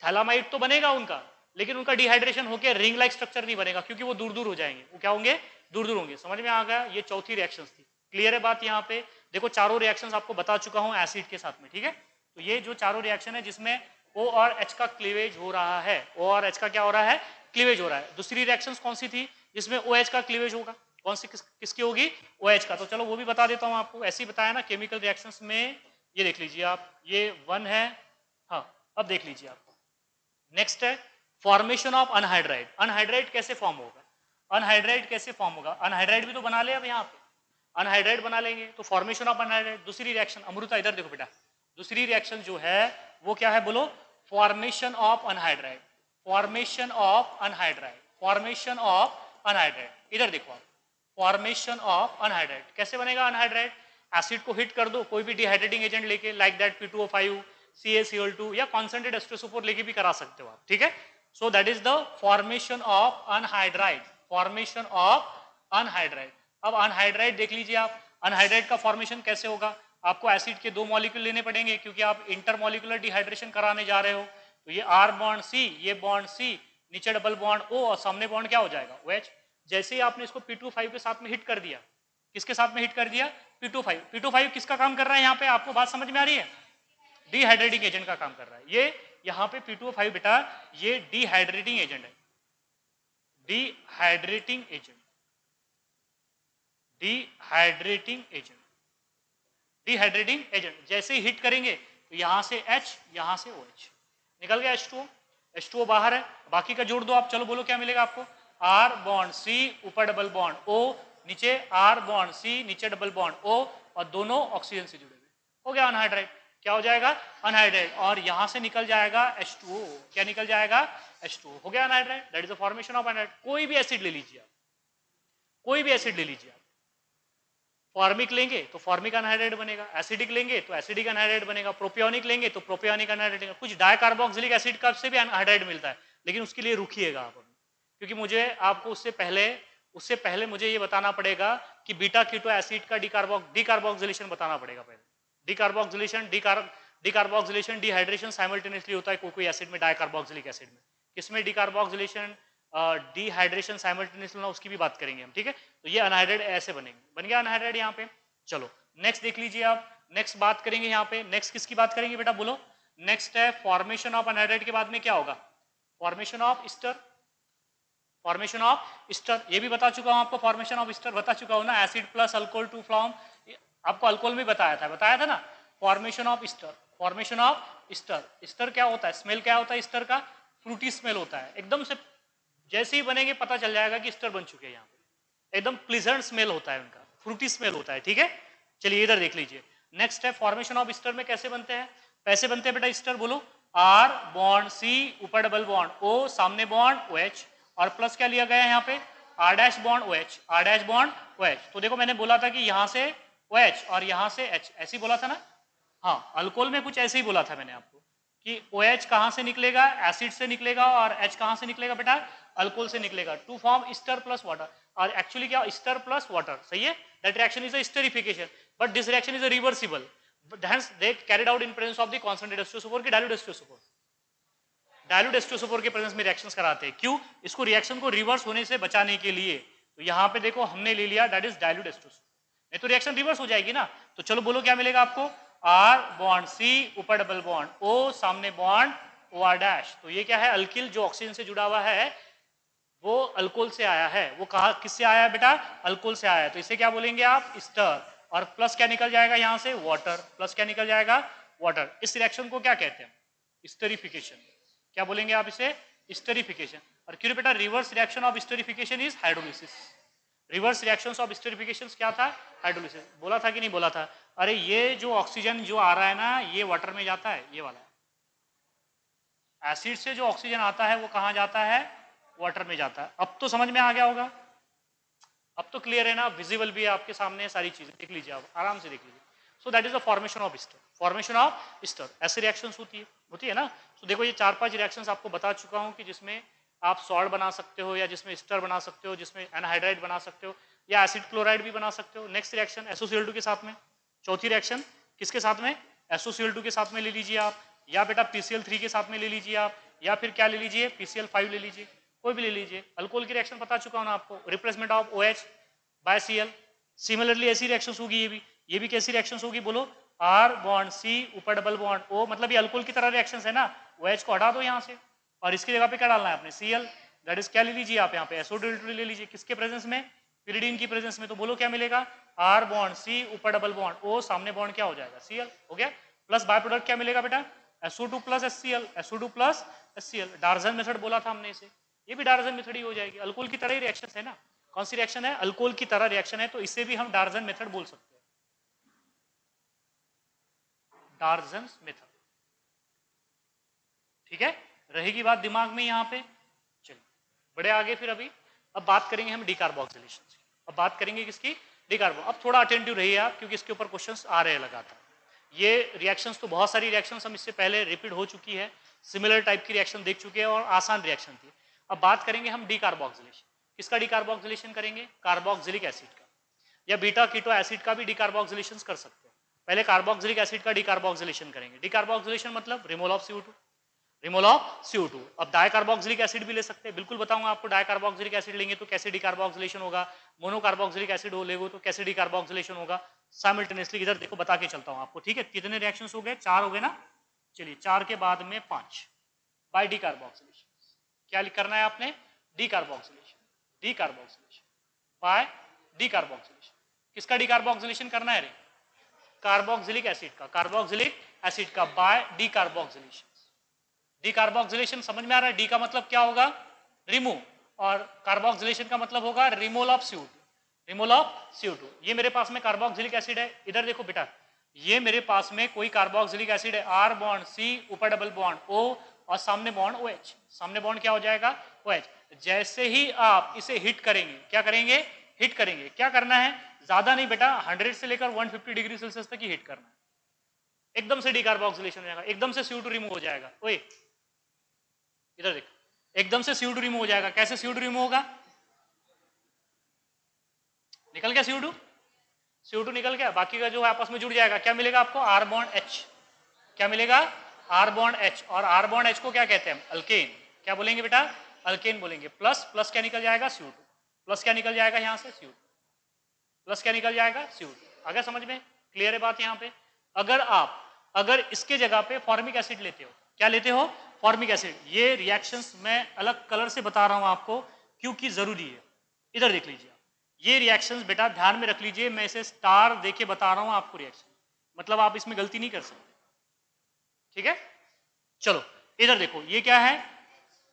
थैलामाइड तो बनेगा उनका, लेकिन उनका डिहाइड्रेशन होकर रिंग लाइक स्ट्रक्चर नहीं बनेगा, क्योंकि वो दूर दूर हो जाएंगे। वो क्या होंगे? दूर दूर होंगे। समझ में आ गया? ये चौथी रिएक्शन थी। क्लियर है बात? यहाँ पे देखो चारों रिएक्शन आपको बता चुका हूँ एसिड के साथ में। ठीक है, तो ये जो चारों रिएक्शन है जिसमें O और H का क्लीवेज हो रहा है, O और H का क्या हो रहा है? क्लीवेज हो रहा है। दूसरी रिएक्शन कौन सी थी जिसमें OH का क्लीवेज होगा? कौन सी किसकी होगी? OH का। तो चलो वो भी बता देता हूं आपको। ऐसे ही बताया ना केमिकल रिएक्शंस में। ये देख लीजिए आप, ये 1 है। हाँ, अब देख लीजिए आप, नेक्स्ट है फॉर्मेशन ऑफ अनहाइड्राइड। अनहाइड्राइड कैसे फॉर्म होगा? अनहाइड्राइड कैसे फॉर्म होगा? अनहाइड्राइड भी तो बना ले अब यहाँ पे। अनहाइड्राइड बना लेंगे तो फॉर्मेशन ऑफ अनहाइड्राइड। दूसरी रिएक्शन, अमृता इधर देखो बेटा, दूसरी रिएक्शन जो है वो क्या है बोलो, formation of anhydride, formation of anhydride, formation of anhydride. इधर देखो आप, फॉर्मेशन ऑफ अनहाइड्राइड कैसे बनेगा अनहाइड्राइड, एसिड को हिट कर दो कोई भी डिहाइड्रेटिंग एजेंट लेके, लाइक दैट P2O5 CaCl2 या कॉन्सेंट्रेट एस्ट्रोसोपोर लेके भी करा सकते हो आप, ठीक है। सो that is the formation of anhydride, formation of anhydride. अब अनहाइड्राइड देख लीजिए आप, अनहाइड्राइड का फॉर्मेशन कैसे होगा, आपको एसिड के 2 मॉलिक्यूल लेने पड़ेंगे क्योंकि आप इंटरमॉलिक्यूलर डिहाइड्रेशन कराने जा रहे हो। तो ये R बॉन्ड C, ये बॉन्ड C, नीचे डबल बॉन्ड O और सामने बॉन्ड क्या हो जाएगा OH। जैसे ही आपने इसको P2O5 के साथ में हिट कर दिया, किसके साथ में हिट कर दिया, P2O5। P2O5 किसका काम कर रहा है यहाँ पे, आपको बात समझ में आ रही है, डिहाइड्रेटिंग एजेंट का काम कर रहा है। ये यहाँ पे P2O5 बेटा ये डिहाइड्रेटिंग एजेंट है, dehydrating agent, dehydrating agent, dehydrating agent. जैसे ही हिट करेंगे तो यहां से H, यहां से OH, निकल गया H2O, H2O बाहर है, बाकी का जोड़ दो आप, चलो बोलो क्या मिलेगा आपको, R बॉन्ड C ऊपर डबल बॉन्ड O, नीचे R बॉन्ड C नीचे डबल बॉन्ड O और दोनों ऑक्सीजन से जुड़े हुए, हो गया अनहाइड्राइड। क्या हो जाएगा अनहाइड्राइड, और यहां से निकल जाएगा H2O, क्या निकल जाएगा H2O, हो गया anhydride. That is the formation of anhydride. कोई भी एसिड ले लीजिए आप, कोई भी एसिड ले लीजिए आप, फॉर्मिक लेंगे तो फॉर्मिक अनहाइड्राइड बनेगा, एसिडिक लेंगे तो एसिडिक अनहाइड्राइड बनेगा, प्रोपियोनिक लेंगे तो प्रोपियोनिक अनहाइड्राइड बनेगा। कुछ डाइकार्बोक्सिलिक एसिड का से भी अनहाइड्राइड मिलता है, लेकिन उसके लिए रुकिएगा आप, क्योंकि मुझे आपको उससे पहले मुझे ये बताना पड़ेगा कि बीटा कीटो एसिड का डिकार्बोक्सिलेशन बताना पड़ेगा पहले। डिकार्बोक्सिलेशन डिहाइड्रेशन साइमल्टेनियसली होता है कोई कोई एसिड में, डाइकार्बोक्सिलिक एसिड में। किसमें डिकार्बोक्सिलेशन डिहाइड्रेशन साइमल्टेनियसली ना, उसकी भी बात करेंगे हम, ठीक है। तो ये अनहाइड्राइड ऐसे बनेंगे, बन गया अनहाइड्राइड यहाँ पे। चलो नेक्स्ट देख लीजिए आप, नेक्स्ट बात करेंगे यहाँ पे, नेक्स्ट किसकी बात करेंगे बेटा बोलो, नेक्स्ट है फॉर्मेशन ऑफ अनहाइड्राइड के बाद में क्या होगा, formation of ester, formation of ester. ये भी बता चुका हूं आपको, फॉर्मेशन ऑफ स्टर बता चुका हूं ना, acid plus alcohol to form, आपको अल्कोहल में बताया था ना, formation of ester, formation of ester. Ester क्या होता है, स्मेल क्या होता है स्टर का, फ्रूटी स्मेल होता है, एकदम से जैसे ही बनेंगे पता चल जाएगा कि स्टर बन चुके हैं यहाँ पे, एकदम प्लीजेंट स्मेल होता है उनका, फ्रूटी स्मेल होता है, ठीक है। चलिए इधर देख लीजिए, नेक्स्ट है फॉर्मेशन ऑफ स्टर में कैसे बनते हैं, कैसे बनते हैं बेटा स्टर बोलो, R बॉन्ड C ऊपर डबल बॉन्ड O सामने बॉन्ड OH, और प्लस क्या लिया गया है यहाँ पे R dash bond OH, R dash bond OH। तो देखो मैंने बोला था कि यहाँ से OH और यहाँ से H, ऐसे ही बोला था ना, हाँ अल्कोहल में कुछ ऐसे ही बोला था मैंने आपको कि OH कहाँ से निकलेगा, एसिड से निकलेगा, और H कहाँ से निकलेगा बेटा, अल्कोहल से निकलेगा, to form ester plus water. और एक्चुअली क्या स्टर प्लस वाटर, सही है, that reaction is a esterification, but this reaction is a reversible, hence they carried out in presence of the concentrated H2SO4 की dilute H2SO4, dilute H2SO4 के presence में reactions कराते हैं, क्यों, इसको रिएक्शन को रिवर्स होने से बचाने के लिए। तो यहाँ पे देखो हमने ले लिया दैट इज डायल्यूट H2SO4, नहीं तो रिएक्शन रिवर्स हो जाएगी ना। तो चलो बोलो क्या मिलेगा आपको, R बॉन्ड C ऊपर डबल बॉन्ड O सामने बॉन्ड OR डैश। तो ये क्या है, अल्किल जो ऑक्सीजन से जुड़ा हुआ है वो अल्कोहल से आया है, वो कहा किससे आया है बेटा, अल्कोहल से आया है, तो इसे क्या बोलेंगे आप स्टर, और प्लस क्या निकल जाएगा यहाँ से वाटर, प्लस क्या निकल जाएगा वाटर। इस रिएक्शन को क्या कहते हैं, स्टरिफिकेशन, क्या बोलेंगे आप इसे, स्टरिफिकेशन। और क्यों बेटा, reverse reaction of esterification is hydrolysis, reverse reactions of esterification क्या था, हाइड्रोलिसिस। बोला था कि नहीं बोला था, अरे ये जो ऑक्सीजन जो आ रहा है ना ये वाटर में जाता है, ये वाला एसिड से जो ऑक्सीजन आता है वो कहाँ जाता है, वाटर में जाता है। अब तो समझ में आ गया होगा, अब तो क्लियर है ना, विजिबल भी है आपके सामने, सारी चीजें देख लीजिए आप आराम से देख लीजिए। So that is the formation of ester, formation of ester, ऐसे रिएक्शंस होती है ना। तो देखो ये 4-5 रिएक्शंस आपको बता चुका हूं कि जिसमें आप सॉल्ट बना सकते हो, या जिसमें स्टर बना सकते हो, जिसमें एनहाइड्राइड बना सकते हो, या एसिड क्लोराइड भी बना सकते हो। नेक्स्ट रिएक्शन SOCl2 के साथ में, चौथी रिएक्शन किसके साथ में, SOCl2 के साथ में ले लीजिए आप, या बेटा PCl3 के साथ में ले लीजिए आप, या फिर क्या ले लीजिए PCl5 ले लीजिए, कोई भी ले लीजिए। अल्कोहल की रिएक्शन बता चुका हूं ना आपको, replacement of OH by Cl। Similarly ऐसी रिएक्शंस होगी, ये भी कैसी रिएक्शंस होगी बोलो, R बॉन्ड C ऊपर डबल बॉन्ड O, मतलब ये अल्कोहल की तरह रिएक्शंस है ना, OH को हटा दो यहाँ से और इसकी जगह पे क्या डालना है आपने Cl, दैट इज क्या ले लीजिए आप यहाँ पे SO2 ले लीजिए, किसके प्रेजेंस में, पिरिडीन की प्रेजेंस में। तो बोलो क्या मिलेगा, R बॉन्ड C ऊपर डबल बॉन्ड O सामने बॉन्ड क्या हो जाएगा Cl, हो गया। प्लस बाय प्रोडक्ट क्या मिलेगा बेटा, SO2 plus HCl, SO2 plus HCl, डार्जन method बोला था हमने इसे, ये भी डार्जन मेथड ही हो जाएगी, अल्कोहल की तरह ही रिएक्शंस है ना। कौन सी रिएक्शन है? अल्कोहल की तरह रिएक्शन है, तो इसे भी हम डार्जन मेथड बोल सकते हैं, डार्जन मेथड। ठीक है, रहेगी बात दिमाग में यहाँ पे। चलिए बड़े आगे फिर अभी अब बात करेंगे हम डिकार्बोक्सिलेशन की। अब बात करेंगे किसकी? डिकार्बो। अब थोड़ा अटेंटिव रहिए आप, क्योंकि इसके ऊपर क्वेश्चंस आ रहे हैं लगातार। ये रिएक्शंस तो बहुत सारी रिएक्शंस हम इससे पहले रिपीट हो चुकी है, सिमिलर टाइप की रिएक्शन देख चुके हैं और आसान रिएक्शन थी। अब बात करेंगे हम डिकार्बोक्सिलेशन। किसका डिकार्बोक्सिलेशन करेंगे? कार्बोक्सिलिक एसिड का, या बीटा कीटो एसिड का भी डिकार्बोक्सिलेशन कर सकते हैं। पहले कार्बोक्सिलिक एसिड का डिकार्बोक्सिलेशन करेंगे। डिकार्बोक्सिलेशन मतलब removal of CO2, removal of CO2। अब डाइकार्बोक्सिलिक एसिड भी ले सकते हैं, बिल्कुल बताऊंगा आपको। डाइकार्बोक्सिलिक एसिड लेंगे तो कैसे डिकार्बोक्सिलेशन होगा, मोनोकार्बोक्सिलिक एसिड लेंगे तो कैसे डिकार्बोक्सिलेशन होगा, साइमल्टेनियसली इधर देखो बता के चलता हूं आपको। ठीक है, कितने रिएक्शंस हो गए? 4 हो गए ना। चलिए 4 के बाद में 5 बाय डिकार्बोक्सिलेशन। क्या करना है आपने? Decarboxylation, decarboxylation by decarboxylation. किसका डिकार्बोक्सिलेशन करना है रे? कार्बोक्सिलिक एसिड का, कार्बोक्सिलिक एसिड का बाय डिकार्बोक्सिलेशन। डिकार्बोक्सिलेशन समझ में आ रहा है? डी का मतलब क्या होगा? रिमूव, और कार्बोक्सिलेशन का मतलब होगा removal of CO2, removal of CO2। ये मेरे पास में कार्बोक्सिलिक एसिड है, इधर देखो बेटा, ये मेरे पास में कोई कार्बोक्सिलिक एसिड है, R बॉन्ड C, ऊपर डबल बॉन्ड O और सामने बॉन्ड OH। सामने बॉन्ड क्या हो जाएगा? OH। जैसे ही आप इसे हिट करेंगे, क्या करेंगे? हिट करेंगे। क्या करना है? ज्यादा नहीं बेटा, 100 से लेकर 150 डिग्री सेल्सियस तक ही हिट करना है। एकदम से डिकार्बोक्सिलेशन हो जाएगा, एकदम से CO2 रिमूव हो जाएगा। ओए इधर देख, एकदम से CO2 रिमूव हो जाएगा। कैसे CO2 रिमूव होगा? निकल गया CO2, CO2 निकल गया, बाकी का जो आपस में जुड़ जाएगा। क्या मिलेगा आपको? R bond H। क्या मिलेगा? R bond H। और R बॉन्ड H को क्या कहते हैं? अल्केन। क्या बोलेंगे बेटा? अल्केन बोलेंगे। प्लस प्लस क्या निकल जाएगा? CO2। प्लस क्या निकल जाएगा यहां से? CO2। प्लस क्या निकल जाएगा? CO2। आगे समझ में क्लियर है बात यहाँ पे? अगर इसके जगह पे फॉर्मिक एसिड लेते हो, क्या लेते हो? Formic acid. ये रिएक्शंस मैं अलग कलर से बता रहा हूं आपको क्योंकि जरूरी है। इधर देख लीजिए, ये रिएक्शंस बेटा ध्यान में रख लीजिए, मैं इसे स्टार देके बता रहा हूं आपको रिएक्शन, मतलब आप इसमें गलती नहीं कर सकते। ठीक है, चलो इधर देखो, ये क्या है?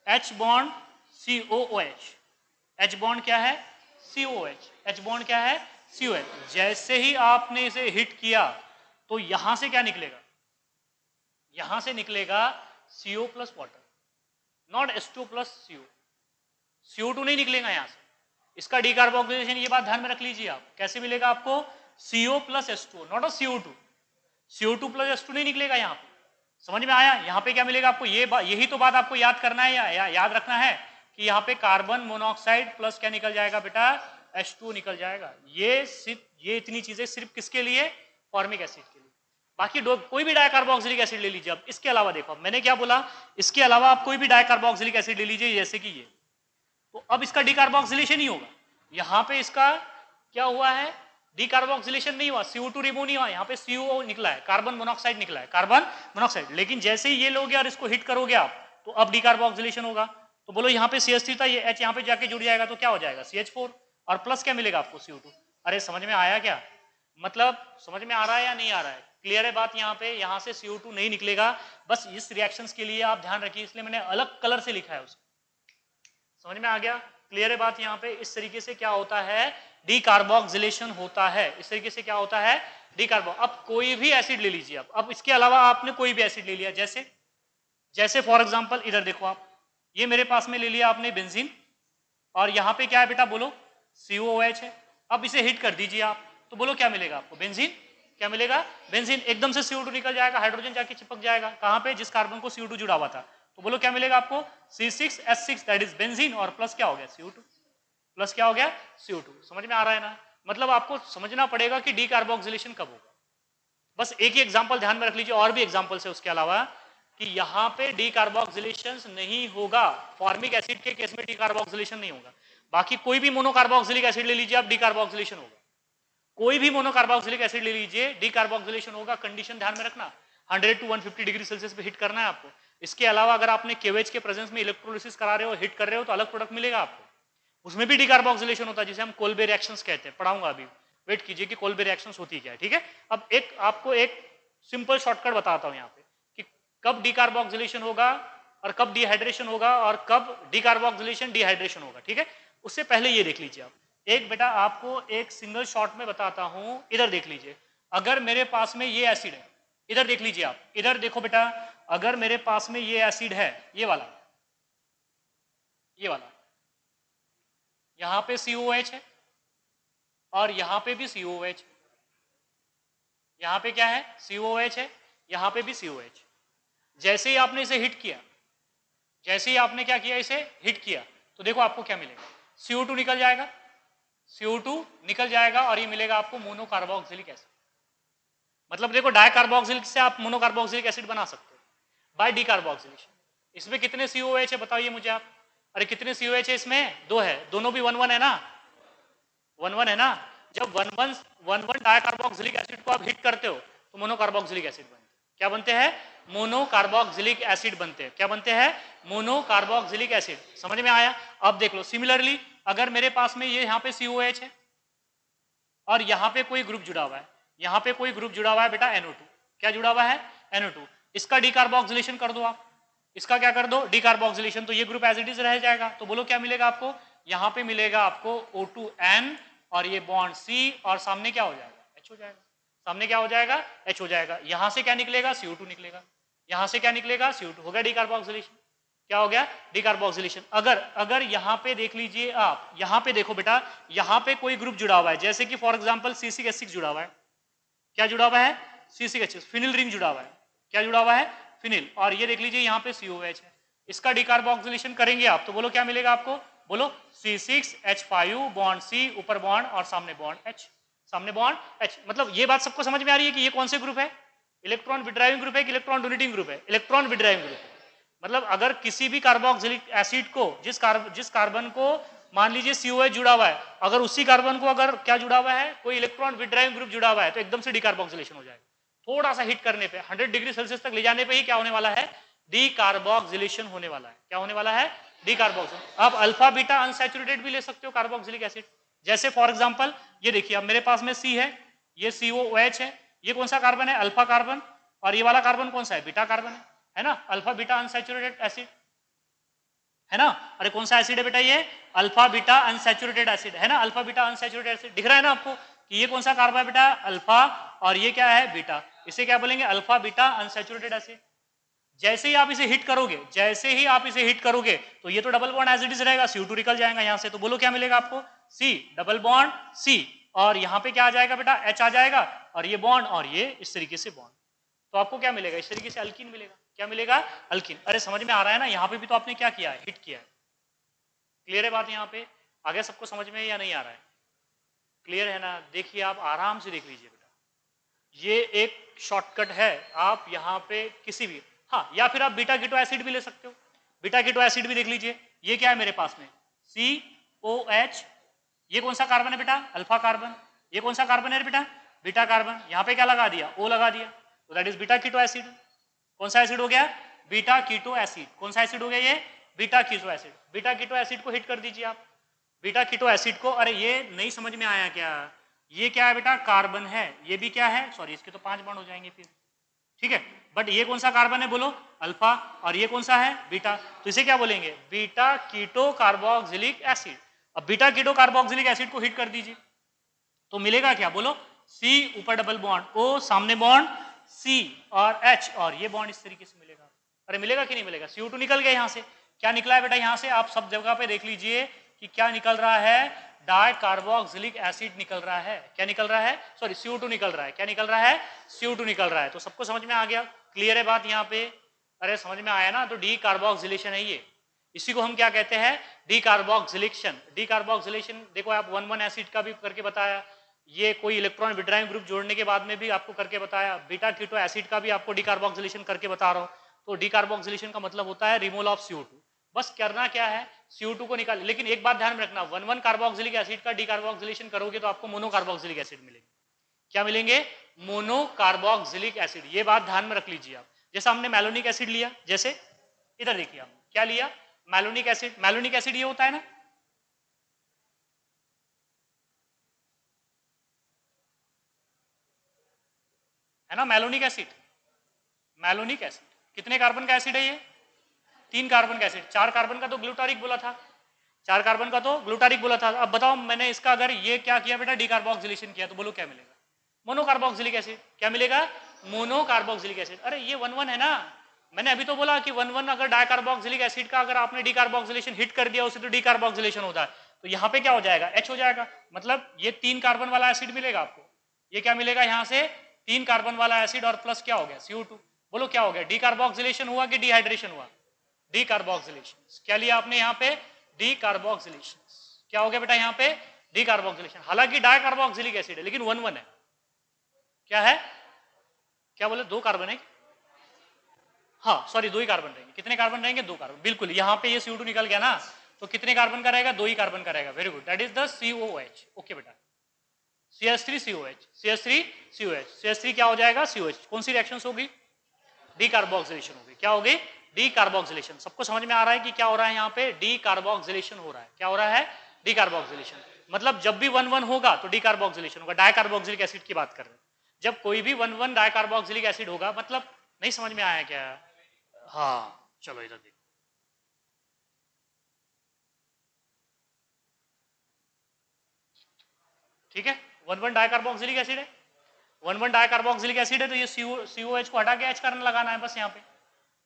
H bond COOH। H bond क्या है? COOH। H बॉन्ड क्या है? COOH। जैसे ही आपने इसे हिट किया तो यहां से क्या निकलेगा? यहां से निकलेगा CO plus water, not H2 plus CO। CO2 नहीं निकलेगा यहां से। इसका डिकार्बोक्सिलेशन, ये बात ध्यान में रख लीजिए आप। कैसे मिलेगा आपको? CO plus H2, not CO2। CO2 plus H2 नहीं निकलेगा यहां पे। समझ में आया? यहां पे क्या मिलेगा आपको? यही तो बात आपको याद करना है या याद रखना है कि यहाँ पे कार्बन मोनोऑक्साइड प्लस क्या निकल जाएगा बेटा? H2 निकल जाएगा। ये इतनी चीजें सिर्फ किसके लिए? फॉर्मिक एसिड के लिए। बाकी कोई भी डाइकार्बोक्सिलिक एसिड ले लीजिए। अब इसके अलावा देखो, मैंने क्या बोला? इसके अलावा आप कोई भी डाइकार्बोक्सिलिक एसिड ले लीजिए, जैसे कि ये, तो अब इसका डिकार्बोक्सिलेशन ही होगा। यहां पे इसका क्या हुआ है? डिकार्बोक्सिलेशन नहीं हुआ, CO2 रिमूव नहीं हुआ, यहाँ पे CO निकला है, कार्बन मोनोऑक्साइड निकला है, कार्बन मोनोऑक्साइड। लेकिन जैसे ही ये लोगे और इसको हिट करोगे आप, तो अब डिकार्बोक्सिलेशन होगा। तो बोलो यहाँ पे CH3 था, ये H यहाँ पे जाके जुड़ जाएगा, तो क्या हो जाएगा? CH4। और प्लस क्या मिलेगा आपको? CO2। अरे समझ में आया क्या? मतलब समझ में आ रहा है या नहीं आ रहा है? क्लियर है बात यहाँ पे? यहाँ से CO2 नहीं निकलेगा। बस इस रिएक्शंस के लिए आप ध्यान रखिए, इसलिए मैंने अलग कलर से लिखा है उसको। समझ में आ गया? क्लियर है बात यहाँ पे? इस तरीके से क्या होता है? डिकार्बोक्सिलेशन होता है। इस तरीके से क्या होता है? डिकार्बो। अब कोई भी एसिड ले लीजिए आप, अब इसके अलावा आपने कोई भी एसिड ले लिया, जैसे फॉर एग्जांपल इधर देखो आप, ये मेरे पास में ले लिया आपने बेंजीन, और यहाँ पे क्या है बेटा? बोलो COOH है। अब इसे हिट कर दीजिए आप, तो बोलो क्या मिलेगा आपको? बेंजीन। क्या मिलेगा? बेंजीन। एकदम से CO2 निकल जाएगा, हाइड्रोजन जाके चिपक जाएगा कहां पे? जिस कार्बन को CO2 जुड़ा हुआ था। तो बोलो क्या मिलेगा आपको? C6H6, दैट इज बेंजीन, और प्लस क्या हो गया? CO2। प्लस क्या हो गया? CO2। समझ में आ रहा है ना? मतलब आपको समझना पड़ेगा कि डिकार्बोक्सिलेशन कब होगा। बस एक ही एग्जांपल ध्यान में रख लीजिए, और भी एग्जांपल्स है उसके अलावा, कि यहां पे डिकार्बोक्सिलेशन नहीं होगा। फॉर्मिक एसिड के केस में डिकार्बोक्सिलेशन नहीं होगा। बाकी कोई भी मोनोकार्बोक्सिलिक एसिड ले लीजिए आप, डिकार्बोक्सिलेशन होगा। कोई भी मोनोकार्बोक्सिलिक एसिड ले लीजिए, डिकार्बोक्सिलेशन होगा। कंडीशन ध्यान में रखना, 100 to 150 डिग्री सेल्सियस पे हिट करना है आपको। इसके अलावा अगर आपने KOH के प्रेजेंस में इलेक्ट्रोलिसिस करा रहे हो, हिट कर रहे हो, तो अलग प्रोडक्ट मिलेगा आपको, उसमें भी डिकार्बोक्सिलेशन होता है, जिसे हम कोल्बे रिएक्शंस कहते हैं। पढ़ाऊंगा अभी, वेट कीजिए कि कोल्बे रिएक्शंस होती क्या है। ठीक है, अब आपको एक सिंपल शॉर्टकट बताता हूं यहाँ पे कि कब डिकार्बोक्सिलेशन होगा और कब डिहाइड्रेशन होगा और कब डिकार्बोक्सिलेशन डिहाइड्रेशन होगा। ठीक है, उससे पहले ये देख लीजिए आप, एक बेटा आपको एक सिंगल शॉट में बताता हूं, इधर देख लीजिए। अगर मेरे पास में ये एसिड है, इधर देख लीजिए आप, इधर देखो बेटा, अगर मेरे पास में ये एसिड है, ये वाला, यहां पे COH है और यहां पे भी COH, यहां पे क्या है, COH है, यहां पे भी COH। जैसे ही आपने इसे हिट किया, जैसे ही आपने क्या किया, इसे हिट किया, तो देखो आपको क्या मिलेगा, CO2 निकल जाएगा, CO2 निकल जाएगा और ये मिलेगा आपको मोनोकार्बोक्सिलिक एसिड। मतलब देखो डाइकार्बोक्सिलिक से आप मोनोकार्बोक्सिलिक एसिड बना सकते हो बाय डीकार्बोक्सिलेशन। इसमें कितने COH है बताइए मुझे आप? अरे कितने COH है इसमें? 2 है, दोनों भी 1 1 है ना, 1 1 है ना। जब 1 1 डाइकार्बोक्सिलिक एसिड को आप हिट करते हो तो मोनोकार्बोक्सिलिक एसिड बनते हैं। क्या बनते हैं? मोनोकार्बोक्सिलिक एसिड बनते हैं। क्या बनते हैं? Monocarboxylic acid. समझ में आया? अब देख लो, सिमिलरली अगर मेरे पास में ये यहाँ पे COH है और यहाँ पे कोई ग्रुप जुड़ा हुआ है, यहाँ पे कोई ग्रुप जुड़ा हुआ है बेटा NO2। क्या जुड़ा हुआ है? NO2। इसका डीकार्बोक्सिलेशन कर दो आप, इसका क्या कर दो? डीकार्बोक्सिलेशन। तो ये ग्रुप एज इट इज रह जाएगा। तो बोलो क्या मिलेगा आपको? यहाँ पे मिलेगा आपको O2N और ये बॉन्ड C और सामने क्या हो जाएगा? H हो जाएगा। सामने क्या हो जाएगा? H हो जाएगा। यहाँ से क्या निकलेगा? CO2 निकलेगा। यहाँ से क्या निकलेगा? CO2। हो गया डीकार्बोक्सिलेशन। क्या हो गया? डीकार्बोक्सिलेशन। अगर यहाँ पे देख लीजिए आप, यहाँ पे देखो बेटा, यहाँ पे कोई ग्रुप जुड़ा हुआ है, जैसे कि फॉर एग्जांपल C6H6 जुड़ा हुआ है। क्या जुड़ा हुआ है? C6H6, फिनिल रिंग जुड़ा हुआ है। क्या जुड़ा हुआ है? फिनिल। और ये देख लीजिए यहाँ पे COH है। इसका डीकार्बोक्सिलेशन करेंगे आप तो बोलो क्या मिलेगा आपको? बोलो C6H5 बॉन्ड C, ऊपर बॉन्ड और सामने बॉन्ड H, सामने बॉन्ड H। मतलब ये बात सबको समझ में आ रही है कि ये कौन से ग्रुप है? इलेक्ट्रॉन विड्राइविंग ग्रुप है कि इलेक्ट्रॉन डोनेटिंग ग्रुप है? इलेक्ट्रॉन विड्राइविंग ग्रुप है। मतलब अगर किसी भी कार्बोक्सिलिक एसिड को, जिस कार्बन को मान लीजिए COH जुड़ा हुआ है, अगर उसी कार्बन को अगर क्या जुड़ा हुआ है, कोई इलेक्ट्रॉन विड्राइविंग ग्रुप जुड़ा हुआ है, तो एकदम से डीकार्बोक्सिलेशन हो जाएगा। थोड़ा सा हिट करने पे 100 डिग्री सेल्सियस तक ले जाने पे ही क्या होने वाला है? डीकार्बोक्सिलेशन होने वाला है। क्या होने वाला है? डीकार्बोक्सिलेशन। आप अल्फा बीटा अनसैचुरेटेड भी ले सकते हो कार्बोक्सिलिक एसिड। जैसे फॉर एग्जांपल ये देखिए, अब मेरे पास में C है, ये COOH है, ये कौन सा कार्बन है? Alpha carbon. और ये वाला कार्बन कौन सा है? बीटा कार्बन है ना, अल्फा बीटा अनसैचुरेटेड एसिड है ना। अरे कौन सा एसिड है बेटा? ये अल्फा बीटा अनसैचुरेटेड एसिड है ना, अल्फा बीटा अनसैचुरेटेड एसिड। दिख रहा है ना आपको कि ये कौन सा कार्बन है बेटा? अल्फा, और ये क्या है? बीटा। इसे क्या बोलेंगे? Alpha beta unsaturated acid. जैसे ही आप इसे हिट करोगे, जैसे ही आप इसे हिट करोगे, तो ये तो double bond as it is रहेगा, CO2 निकल जाएगा यहाँ से। तो बोलो क्या मिलेगा आपको? C, डबल बॉन्ड C, और यहाँ पे क्या आ जाएगा बेटा? H आ जाएगा, और ये बॉन्ड और ये इस तरीके से बॉन्ड। तो आपको क्या मिलेगा? इस तरीके से अल्कीन मिलेगा। क्या मिलेगा? अल्कीन। अरे समझ में आ रहा है ना? यहाँ पे भी तो आपने क्या किया है? हिट किया है। क्लियर है बात यहाँ पे? आगे सबको समझ में या नहीं आ रहा है? क्लियर है ना? देखिए आप आराम से देख लीजिए बेटा, ये एक शॉर्टकट है। आप यहाँ पे किसी भी, हाँ, या फिर आप बीटा कीटो एसिड भी ले सकते हो। बीटा कीटो एसिड भी देख लीजिए, ये क्या है मेरे पास में? COH। ये कौन सा कार्बन है बेटा? Alpha carbon. ये कौन सा कार्बन है बेटा? Beta carbon. यहाँ पे क्या लगा दिया? O लगा दिया, तो that is beta keto acid. कौन सा एसिड हो गया? Beta keto acid. कौन सा एसिड हो गया? ये beta keto acid. Beta keto acid को हिट कर दीजिए आप, बीटा कीटो एसिड को। अरे ये नहीं समझ में आया क्या? ये क्या है बेटा? कार्बन है। ये भी क्या है? सॉरी, इसके तो 5 बॉन्ड हो जाएंगे फिर, ठीक है। बट ये कौन सा कार्बन है बोलो? अल्फा। और ये कौन सा है? बीटा। तो इसे क्या बोलेंगे? Beta keto carboxylic acid. अब बीटा कीटो कार्बोक्सिलिक एसिड को हिट कर दीजिए तो मिलेगा क्या? बोलो C, ऊपर डबल बॉन्ड O, सामने बॉन्ड C और H, और ये बॉन्ड इस तरीके से मिलेगा। अरे मिलेगा कि नहीं मिलेगा? CO2 निकल गया यहाँ से। क्या निकला है बेटा यहाँ से? आप सब जगह पे देख लीजिए कि क्या निकल रहा है? डाई कार्बोक्सिलिक एसिड निकल रहा है। क्या निकल रहा है? सॉरी, CO2 निकल रहा है। क्या निकल रहा है? CO2 निकल रहा है। तो सबको समझ में आ गया? क्लियर है बात यहाँ पे? अरे समझ में आया ना? तो डी कार्बोक्सिलेशन है ये। इसी को हम क्या कहते हैं? डीकार्बोक्सिलेशन। डीकार्बोक्सिलेशन देखो आप 1 1 एसिड का भी करके बताया, ये कोई इलेक्ट्रॉन विड्राइविंग ग्रुप जोड़ने के बाद में भी आपको करके बताया, बीटा कीटो एसिड का भी आपको डीकार्बोक्सिलेशन करके बता रहा हूं। तो डीकार्बोक्सिलेशन का मतलब होता है रिमूवल ऑफ CO2। बस करना क्या है? CO2 को निकाल। लेकिन एक बात ध्यान में रखना, 1 1 कार्बोक्सिलिक एसिड का डीकार्बोक्सिलेशन करोगे तो आपको मोनोकार्बोक्सिलिक एसिड मिलेंगे। क्या मिलेंगे? Monocarboxylic acid. ये बात ध्यान में रख लीजिए आप। जैसा हमने मैलोनिक एसिड लिया, जैसे इधर देखिए आप क्या लिया? Malonic acid. मैलोनिक एसिड ये होता है ना, है ना, मैलोनिक एसिड। मैलोनिक एसिड कितने कार्बन का एसिड है? ये 3 कार्बन का एसिड। 4 कार्बन का तो ग्लूटारिक बोला था, 4 कार्बन का तो ग्लूटारिक बोला था। अब बताओ मैंने इसका अगर ये क्या किया बेटा, डीकार्बोक्सिलेशन किया, तो बोलो क्या मिलेगा? Monocarboxylic acid. क्या मिलेगा? Monocarboxylic acid. अरे ये 1 1 है ना, मैंने अभी तो बोला कि 1 1 अगर डाइकार्बोक्सिलिक एसिड का अगर आपने डीकार्बोक्सिलेशन हिट कर दिया उसे तो डीकार्बोक्सिलेशन होता है, तो यहाँ पे क्या हो जाएगा? H हो जाएगा। मतलब ये 3 कार्बन वाला एसिड मिलेगा आपको। ये क्या मिलेगा यहाँ से? 3 कार्बन वाला एसिड और प्लस क्या हो गया? CO2। बोलो क्या हो गया? डीकार्बोक्सिलेशन हुआ कि डिहाइड्रेशन हुआ? डीकार्बोक्सिलेशन। क्या लिया आपने यहाँ पे? डीकार्बोक्सिलेशन। क्या हो गया बेटा यहाँ पे? डीकार्बोक्सिलेशन। हालांकि डाइकार्बोक्सिलिक एसिड है लेकिन 1 1 है। क्या है? क्या बोले? 2 कार्बन है। हाँ सॉरी, 2 ही कार्बन रहेंगे। कितने कार्बन रहेंगे? 2 कार्बन। बिल्कुल, यहाँ पे ये CO2 निकल गया ना, तो कितने कार्बन का रहेगा? 2 ही कार्बन का रहेगा। Very good, that is the COOH। Okay बेटा, CH3COH, CH3COH, CH3 क्या हो जाएगा? COH। कौन सी रिएक्शन होगी? डीकार्बोक्सिलेशन होगी। क्या होगी? डीकार्बोक्सिलेशन। सबको समझ में आ रहा है कि क्या हो रहा है यहाँ पे? डीकार्बोक्सिलेशन हो रहा है। क्या हो रहा है? डीकार्बोक्सिलेशन। मतलब जब भी 1 1 होगा तो डीकार्बोक्सिलेशन होगा। डाइकार्बोक्सिलिक एसिड की बात कर रहे हैं। जब कोई भी 1 1 डाइकार्बोक्सिलिक एसिड होगा, मतलब नहीं समझ में आया क्या? हाँ चलो इधर देखो, ठीक है। 1 1 डाइकार्बोक्सिलिक एसिड है, 1 1 डाइकार्बोक्सिलिक एसिड है, तो ये COH को हटा के H कार्बन लगाना है बस। यहाँ पे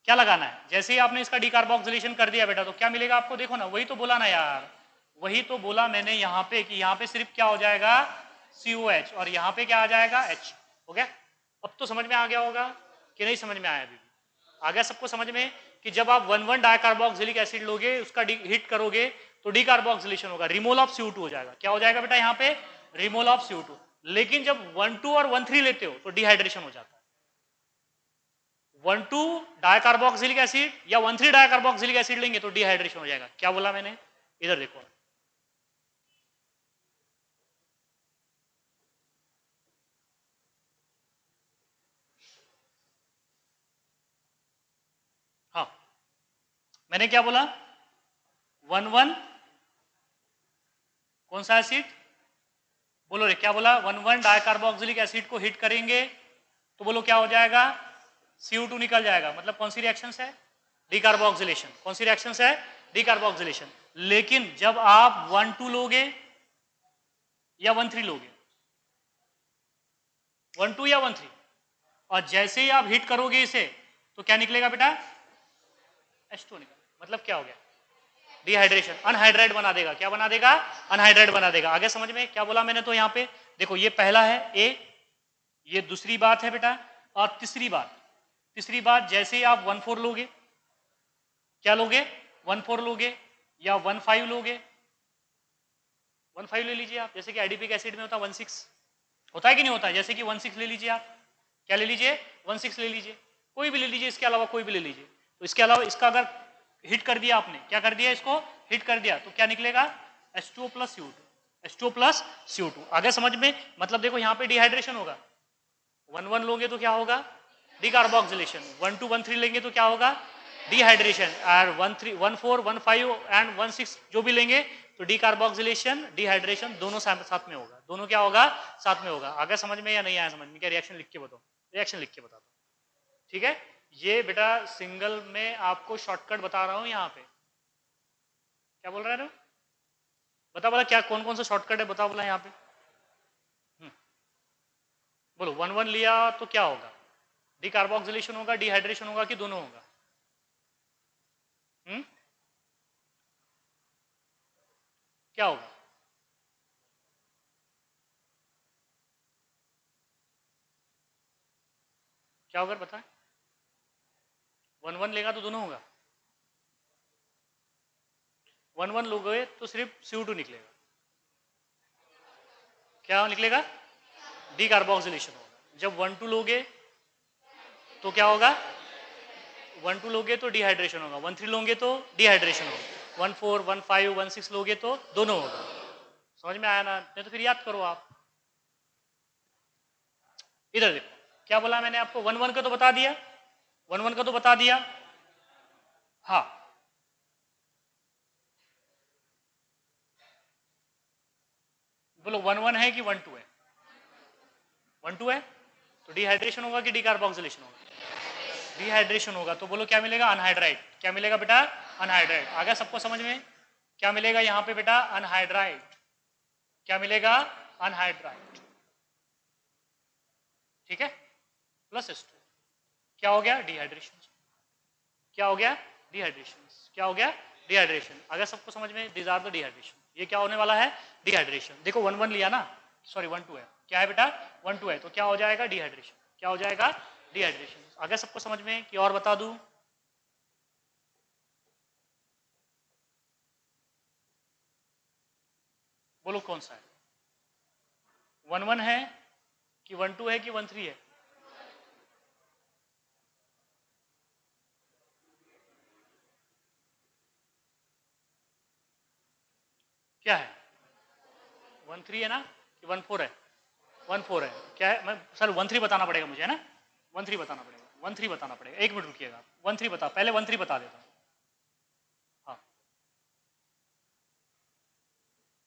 क्या लगाना है? जैसे ही आपने इसका डीकार्बोक्सिलेशन कर दिया बेटा, तो क्या मिलेगा आपको? देखो ना, वही तो बोला ना यार, वही तो बोला मैंने यहाँ पे कि यहाँ पे सिर्फ क्या हो जाएगा? COH, और यहाँ पे क्या आ जाएगा? H। हो गया? अब तो समझ में आ गया होगा कि नहीं समझ में आया? अभी आ गया सबको समझ में कि जब आप 1 1 डाइकार्बोक्सिलिक एसिड लोगे, उसका हिट करोगे तो डीकार्बोक्सिलेशन होगा, रिमूवल ऑफ CO2 हो जाएगा। क्या हो जाएगा बेटा यहाँ पे? Removal of CO2। लेकिन जब 1 2 और 1 3 लेते हो तो डिहाइड्रेशन हो जाता है। 1 2 डाइकार्बोक्सिलिक एसिड या 1 3 डाइकार्बोक्सिलिक एसिड लेंगे तो डिहाइड्रेशन हो जाएगा। क्या बोला मैंने? इधर देखो, हाँ मैंने क्या बोला? 1 1 कौन सा एसिड? बोलो रे, क्या बोला? 1 1 डाइकार्बोक्सिलिक एसिड को हिट करेंगे तो बोलो क्या हो जाएगा? CO2 निकल जाएगा। मतलब कौन सी रिएक्शन है? डीकार्बोक्सिलेशन। कौन सी रिएक्शन है? डीकार्बोक्सिलेशन। लेकिन जब आप 1 2 लोगे या 1 3 लोगे, 1 2 या 1 3, और जैसे ही आप हिट करोगे इसे तो क्या निकलेगा बेटा? H2 निकल। मतलब क्या हो गया? डिहाइड्रेशन, अनहाइड्रेट बना देगा। क्या बना देगा? अनहाइड्रेट बना देगा। आगे समझ में क्या बोला मैंने? तो यहाँ पे देखो, ये पहला है A, ये दूसरी बात है बेटा, और तीसरी बात जैसे ही आप 1 4 लोगे, क्या लोगे? 1 4 लोगे या 1 5 लोगे, 1 5 ले लीजिए आप, जैसे कि एडिपिक एसिड में होता है 1 6, होता है कि नहीं होता है? जैसे कि 1 6 ले लीजिए आप। क्या ले लीजिए? 1 6 ले लीजिए, कोई भी ले लीजिए, इसके अलावा कोई भी ले लीजिए। तो इसके अलावा इसका अगर हिट कर दिया आपने, क्या कर दिया? इसको हिट कर दिया, तो क्या निकलेगा? H2O plus CO2, H2O plus CO2। आगे समझ में? मतलब देखो यहाँ पे डिहाइड्रेशन होगा। 1 1 लोगे तो क्या होगा? डीकार्बोक्सिलेशन। 1 2 1 3 लेंगे तो क्या होगा? डिहाइड्रेशन। और 1 3 1 4 1 5 एंड 1 6 जो भी लेंगे तो डीकार्बोक्सिलेशन, डिहाइड्रेशन दोनों साथ में होगा। दोनों क्या होगा? साथ में होगा। आगे समझ में या नहीं आया समझ में? क्या रिएक्शन लिख के बताओ, रिएक्शन लिख के बता दो, ठीक है। ये बेटा सिंगल में आपको शॉर्टकट बता रहा हूं यहाँ पे। क्या बोल रहे हो? बता बोला क्या, कौन कौन सा शॉर्टकट है बताओ बोला यहाँ पे। बोलो 1 1 लिया तो क्या होगा? डीकार्बोक्सिलेशन होगा, डिहाइड्रेशन होगा कि दोनों होगा? क्या होगा? क्या होगा बताएं? 1 1 लेगा तो दोनों होगा। 1 1 लोगे तो सिर्फ CO2 निकलेगा। क्या निकलेगा? डीकार्बोक्सिलेशन होगा। जब 1 2 लोगे तो क्या होगा? 1 2 लोगे तो डिहाइड्रेशन होगा, 1 3 लोगे तो डिहाइड्रेशन होगा, 1 4 1 5 1 6 लोगे तो दोनों होगा। समझ में आया ना? नहीं तो फिर याद करो आप। इधर देखो, क्या बोला मैंने आपको? 1 1 का तो बता दिया, 1 1 का तो बता दिया। हाँ बोलो 1 1 है कि 1 2 है? 1 2 है तो डिहाइड्रेशन होगा कि डीकार्बोक्सिलेशन होगा? डिहाइड्रेशन होगा। तो बोलो क्या मिलेगा? अनहाइड्राइट। क्या मिलेगा बेटा? अनहाइड्राइट। आ गया सबको समझ में? क्या मिलेगा यहाँ पे बेटा? अनहाइड्राइड। क्या मिलेगा? अनहाइड्राइड। ठीक है, प्लस H2। क्या हो गया? डिहाइड्रेशन। क्या हो गया? डिहाइड्रेशन। क्या हो गया? डिहाइड्रेशन। अगर सबको समझ में, दिस आर द डिहाइड्रेशन। ये क्या होने वाला है? डिहाइड्रेशन। देखो 1-1 लिया ना, सॉरी 1-2 है। क्या है बेटा? 1-2 है, तो क्या हो जाएगा? डिहाइड्रेशन। क्या हो जाएगा? डिहाइड्रेशन। अगर सबको समझ में कि और बता दूं? बोलो कौन सा है? 1-1 है कि 1-2 है कि 1-3 है? क्या है? 1-3 है ना कि 1-4 है? 1-4 है। क्या है? मैं सर 1-3 बताना पड़ेगा मुझे, है ना? 1-3 बताना पड़ेगा, 1-3 बताना पड़ेगा। एक मिनट रुकिएगा, 1-3 बता, पहले 1-3 बता देता हूँ। हाँ,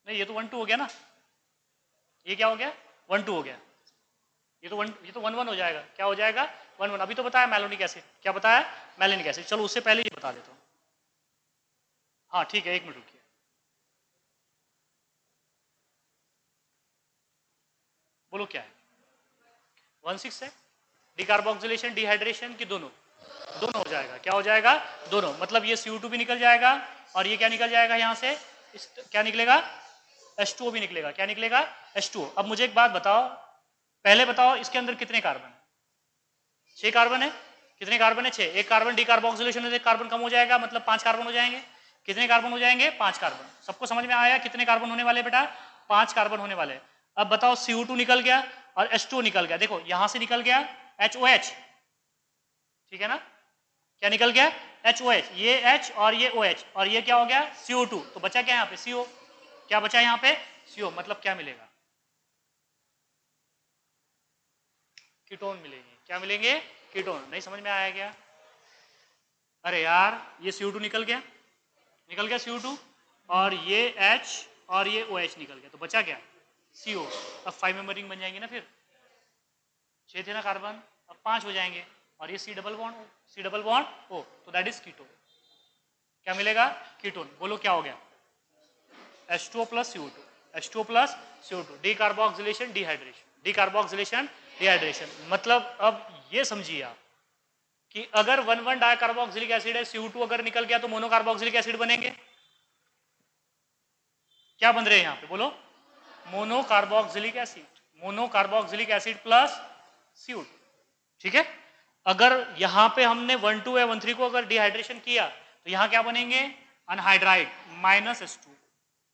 नहीं ये तो 1-2 हो गया ना। ये क्या हो गया? 1-2 हो गया। ये तो 1-1 हो जाएगा। क्या हो जाएगा? 1-1। अभी तो बताया मैलोनिक एसिड। क्या बताया? Malonic acid. चलो उससे पहले ये बता देता हूँ। हाँ ठीक है, एक मिनट रुकिए। बोलो क्या है? 1-6 है। डिकार्बोक्सिलेशन, डिहाइड्रेशन की दोनों? दोनों हो जाएगा। क्या हो जाएगा? दोनों। मतलब ये CO2 भी निकल जाएगा और ये क्या निकल जाएगा यहाँ से? क्या निकलेगा? H2O भी निकलेगा। क्या निकलेगा? H2O। अब मुझे एक बात बताओ, पहले बताओ इसके अंदर कितने कार्बन है? 6 कार्बन है। कितने कार्बन है? 6। एक कार्बन डिकार्बोक्सिलेशन से कार्बन कम हो जाएगा, मतलब 5 कार्बन हो जाएंगे। कितने कार्बन हो जाएंगे? 5 कार्बन। सबको समझ में आया कितने कार्बन होने वाले बेटा? 5 कार्बन होने वाले। अब बताओ CO2 निकल गया और H2O निकल गया। देखो यहां से निकल गया HOH, ठीक है ना? क्या निकल गया? HOH। ये H और ये OH, और ये क्या हो गया? CO2। तो बचा क्या यहाँ पे? CO। क्या बचा यहाँ पे? CO। मतलब क्या मिलेगा? कीटोन मिलेंगे। क्या मिलेंगे? कीटोन। नहीं समझ में आया क्या? अरे यार ये CO2 निकल गया, निकल गया CO2, और ये H और ये OH निकल गया, तो बचा क्या? CO। अब 5 मेंबर रिंग बन जाएंगे ना फिर। 6 थे ना कार्बन, अब 5 हो जाएंगे, और ये C डबल बॉन्ड O, तो दैट इज कीटोन। क्या मिलेगा? कीटोन। बोलो क्या हो गया? H2O plus CO2। H2O plus CO2। Decarboxylation, dehydration. Decarboxylation, dehydration. मतलब अब ये समझिए आप कि अगर 1,1 डाइकार्बोक्सिलिक एसिड है, CO2 अगर निकल गया तो मोनोकार्बोक्सिलिक एसिड बनेंगे। क्या बन रहे हैं यहाँ पे? बोलो। Monocarboxylic acid. Monocarboxylic acid plus CO2। ठीक है। अगर यहाँ पे हमने 1-2 या 1-3 को अगर डिहाइड्रेशन किया तो यहाँ क्या बनेंगे? Anhydride -H2।